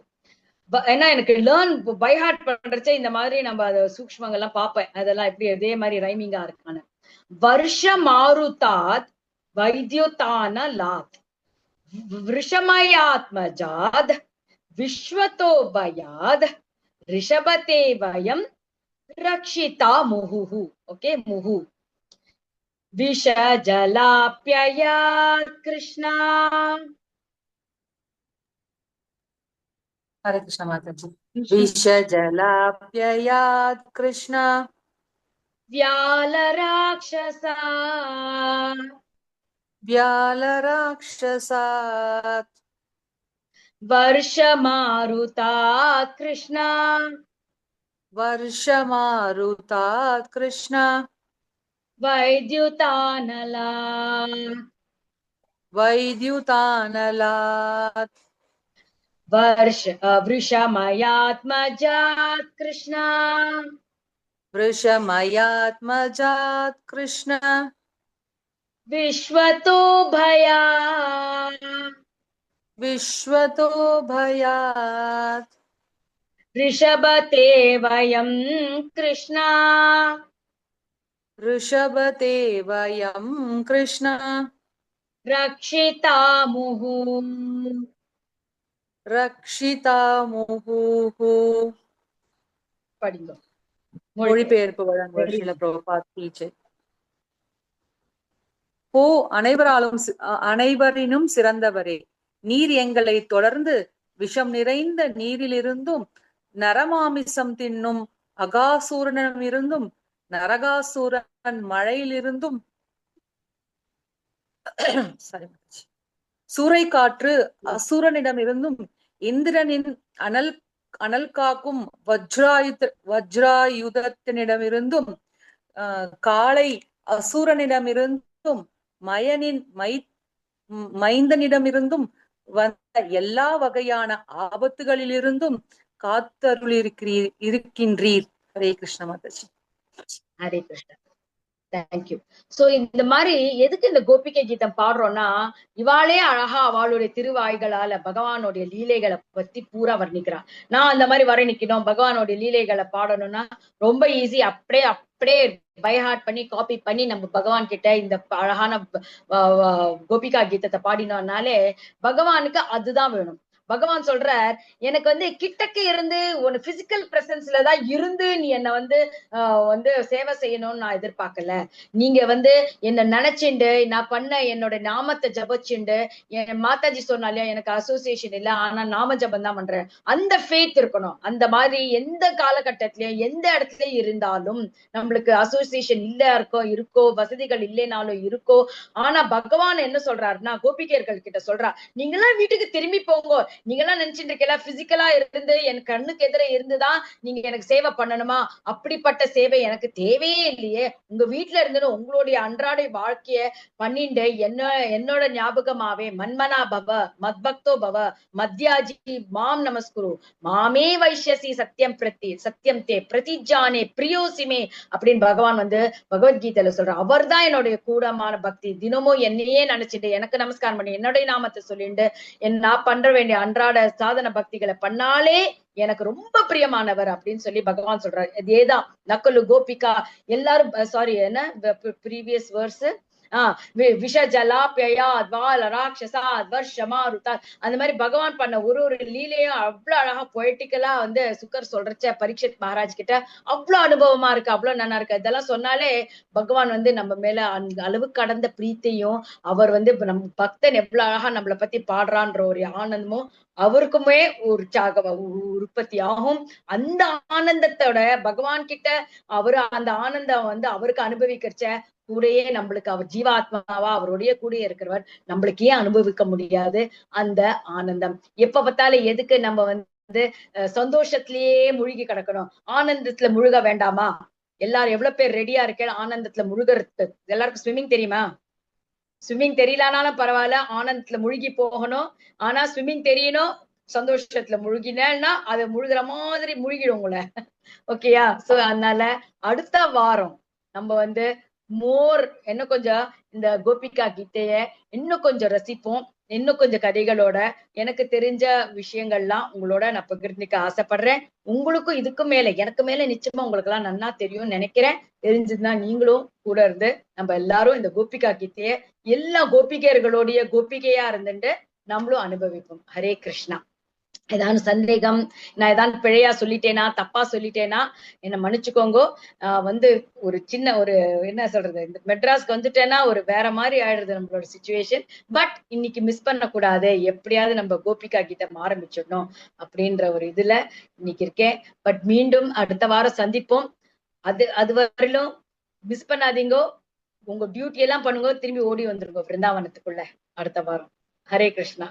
ஏன்னா எனக்கு லேர்ன் பை ஹார்ட் பண்றச்சே இந்த மாதிரி நம்ம அதை சூக்ஷ்மங்கள்லாம் பார்ப்பேன். அதெல்லாம் எப்படி அதே மாதிரி ரைமிங்கா இருக்கான்னு. வருஷ மாருதாத் வைத்யுதான லாத் விஷமயாத்மஜாத் விஸ்வதோ பயாத் ரிஷபதே வயம் ரக்ஷிதா முஹு. ஓகே, முஹு. விஷ ஜலாப்யயாத் கிருஷ்ணா. हरे कृष्ण माताजी. विष जलाप्ययात् कृष्ण व्याल राक्षसा व्याल राक्षसात् वर्ष मारुतात् कृष्णा वर्ष मारुतात् कृष्ण वैद्युतानलात् वैद्युतानलात् वर्ष वृषमयात्मजात् कृष्णा वृषमयात्मजात् कृष्ण विश्वतो भयात् विश्वतो भयात् ரிஷபதே வயம் கிருஷ்ணா ऋषभते वयं कृष्ण ரக்ஷிதாமுஹு. रक्षितामुहुः. படிங்க. மொழிபெயர்ப்பு வழங்குவர் Very Srila good. Prabhupada teacher. ஓ அனைவரினும் சிறந்தவரே, நீர் எங்களை தொடர்ந்து விஷம் நிறைந்த நீரிலிருந்தும் நரமாமிசம் தின்னும் அகாசூரனிடமிருந்தும் நரகாசூரன் மழையிலிருந்தும் சூறை காற்று அசுரனிடமிருந்தும் இந்திரனின் அனல் காக்கும் வஜ்ராயுதத்தினிடமிருந்தும் காளை அசுரனிடமிருந்தும் மயனின் மைந்தனிடமிருந்தும் வந்த எல்லா வகையான ஆபத்துகளிலிருந்தும் இருக்கின்றீர். ஹரே கிருஷ்ண மாதாஜி. ஹரே கிருஷ்ணா. தேங்க்யூ. சோ இந்த மாதிரி எதுக்கு இந்த கோபிகை கீதம் பாடுறோம்னா, இவாளே அழகா அவளுடைய திருவாய்களால பகவானுடைய லீலைகளை பத்தி பூரா வர்ணிக்கிறான். நான் அந்த மாதிரி வர்ணிக்கணும், பகவானுடைய லீலைகளை பாடணும்னா ரொம்ப ஈஸி. அப்படியே பைஹார்ட் பண்ணி காப்பி பண்ணி நம்ம பகவான் கிட்ட இந்த அழகான கோபிகா கீதத்தை பாடினோம்னாலே பகவானுக்கு அதுதான் வேணும். பகவான் சொல்றார், எனக்கு கிட்டக்க இருந்து ஒரு பிசிக்கல் பிரசன்ஸ்ல தான் இருந்து நீ என்ன சேவை செய்யணும்னு நான் எதிர்பார்க்கல. நீங்க என்ன நினைச்சுண்டு நான் பண்ண என்னோட நாமத்தை ஜபிச்சுண்டு, என் மாதாஜி சொன்னாலே எனக்கு அசோசியேஷன் இல்ல, ஆனா நாம ஜபம் தான் பண்றேன், அந்த ஃபேத் இருக்கணும். அந்த மாதிரி எந்த காலகட்டத்திலயும் எந்த இடத்துலயும் இருந்தாலும் நம்மளுக்கு அசோசியேஷன் இல்ல இருக்கோ வசதிகள் இல்லைனாலும் இருக்கோ, ஆனா பகவான் என்ன சொல்றாருன்னா கோபிகையர்கள் கிட்ட சொல்றா, நீங்களாம் வீட்டுக்கு திரும்பி போங்க. நீங்க எல்லாம் நினைச்சிட்டு இருக்கல பிசிக்கலா இருந்து என் கண்ணுக்கு எதிர இருந்துதான் நீங்க எனக்கு சேவை பண்ணணுமா? அப்படிப்பட்ட சேவை எனக்கு தேவையே இல்லையே. உங்க வீட்டுல இருந்துன்னு உங்களுடைய அன்றாட வாழ்க்கைய பண்ணிட்டு என்னோட ஞாபகமாவே மன்மனா பவ மத்பக்தோ பவ மத்யாஜி மாம் நமஸ்குரு மாமே வைஷ்யசி சத்தியம் தே பிரதிஜானே பிரியோசிமே அப்படின்னு பகவான் பகவத்கீதையில சொல்ற. அவர் தான் என்னுடைய கூடமான பக்தி. தினமும் என்னையே நினைச்சிட்டு எனக்கு நமஸ்காரம் பண்ணி என்னுடைய நாமத்தை சொல்லிட்டு நான் பண்ற வேண்டிய அன்றாட சாதன பக்திகளை பண்ணாலே எனக்கு ரொம்ப பிரியமானவர் அப்படின்னு சொல்லி பகவான் சொல்றாரு. இதேதான் நக்கலு கோபிகா எல்லாரும் சாரி என்ன ப்ரீவியஸ் வேர்ஸ் அந்த மாதிரி பகவான் பண்ண ஒரு லீலையும் அவ்வளவு அழகா பொயட்டிக்கலா சுக்கர் சொல்றச்ச பரீட்சித் மகாராஜ் கிட்ட அவ்வளவு அனுபவமா இருக்கு, அவ்வளவு நல்லா இருக்கு. இதெல்லாம் சொன்னாலே பகவான் நம்ம மேல அளவு கடந்த பிரீத்தையும் அவர் நம்ம பக்தன் எவ்வளவு அழகா நம்மளை பத்தி பாடுறான்ற ஒரு ஆனந்தமும் அவருக்குமே உற்பத்தி ஆகும். அந்த ஆனந்தத்தோட பகவான் கிட்ட அவரு அந்த ஆனந்தம் அவருக்கு அனுபவிக்கிறச்ச கூடயே நம்மளுக்கு அவர் ஜீவாத்மாவா அவருடைய கூட இருக்கிறவர் நம்மளுக்கு ஏன் அனுபவிக்க முடியாது அந்த ஆனந்தம்? எப்ப பார்த்தாலும் எதுக்கு நம்ம சந்தோஷத்திலேயே மூழ்கி கிடக்கணும்? ஆனந்தத்துல முழுக வேண்டாமா? எல்லாரும் எவ்வளவு பேர் ரெடியா இருக்க ஆனந்தத்துல முழுகிறது? எல்லாருக்கும் ஸ்விம்மிங் தெரியுமா? ஸ்விம்மிங் தெரியலனாலும் பரவாயில்ல, ஆனந்தத்துல முழுகி போகணும். ஆனா ஸ்விம்மிங் தெரியணும், சந்தோஷத்துல முழுகினேன்னா அது முழுகிற மாதிரி முழுகிடும் உங்களை. ஓகேயா? சோ அதனால அடுத்த வாரம் நம்ம மோர் இன்னும் கொஞ்சம் இந்த கோபிகா கீதைய இன்னும் கொஞ்சம் ரசிப்போம். இன்னும் கொஞ்சம் கதைகளோட எனக்கு தெரிஞ்ச விஷயங்கள்லாம் உங்களோட நான் பகிர்ந்துக்க ஆசைப்படுறேன். உங்களுக்கும் இதுக்கு மேல எனக்கு மேல நிச்சயமா உங்களுக்கு எல்லாம் நன்னா தெரியும்னு நினைக்கிறேன். தெரிஞ்சதுன்னா நீங்களும் கூட இருந்து நம்ம எல்லாரும் இந்த கோபிகா கீதைய எல்லா கோபிகையர்களுடைய கோபிகையா இருந்துட்டு நம்மளும் அனுபவிப்போம். ஹரே கிருஷ்ணா. ஏதாவது சந்தேகம், நான் ஏதாவது பிழையா சொல்லிட்டேனா தப்பா சொல்லிட்டேனா என்ன மன்னிச்சுக்கோங்க. ஒரு சின்ன ஒரு என்ன சொல்றது, இந்த மெட்ராஸ்க்கு வந்துட்டேன்னா ஒரு வேற மாதிரி ஆயிடுது நம்மளோட சிச்சுவேஷன். பட் இன்னைக்கு மிஸ் பண்ண கூடாது, எப்படியாவது நம்ம கோபிகா கீதம் ஆரம்பிச்சிடணும் அப்படின்ற ஒரு இதுல இன்னைக்கு இருக்கேன். பட் மீண்டும் அடுத்த வாரம் சந்திப்போம். அது வரையிலும் மிஸ் பண்ணாதீங்க. உங்க டியூட்டி எல்லாம் பண்ணுங்க, திரும்பி ஓடி வந்துருங்க பிருந்தாவனத்துக்குள்ள அடுத்த வாரம். ஹரே கிருஷ்ணா.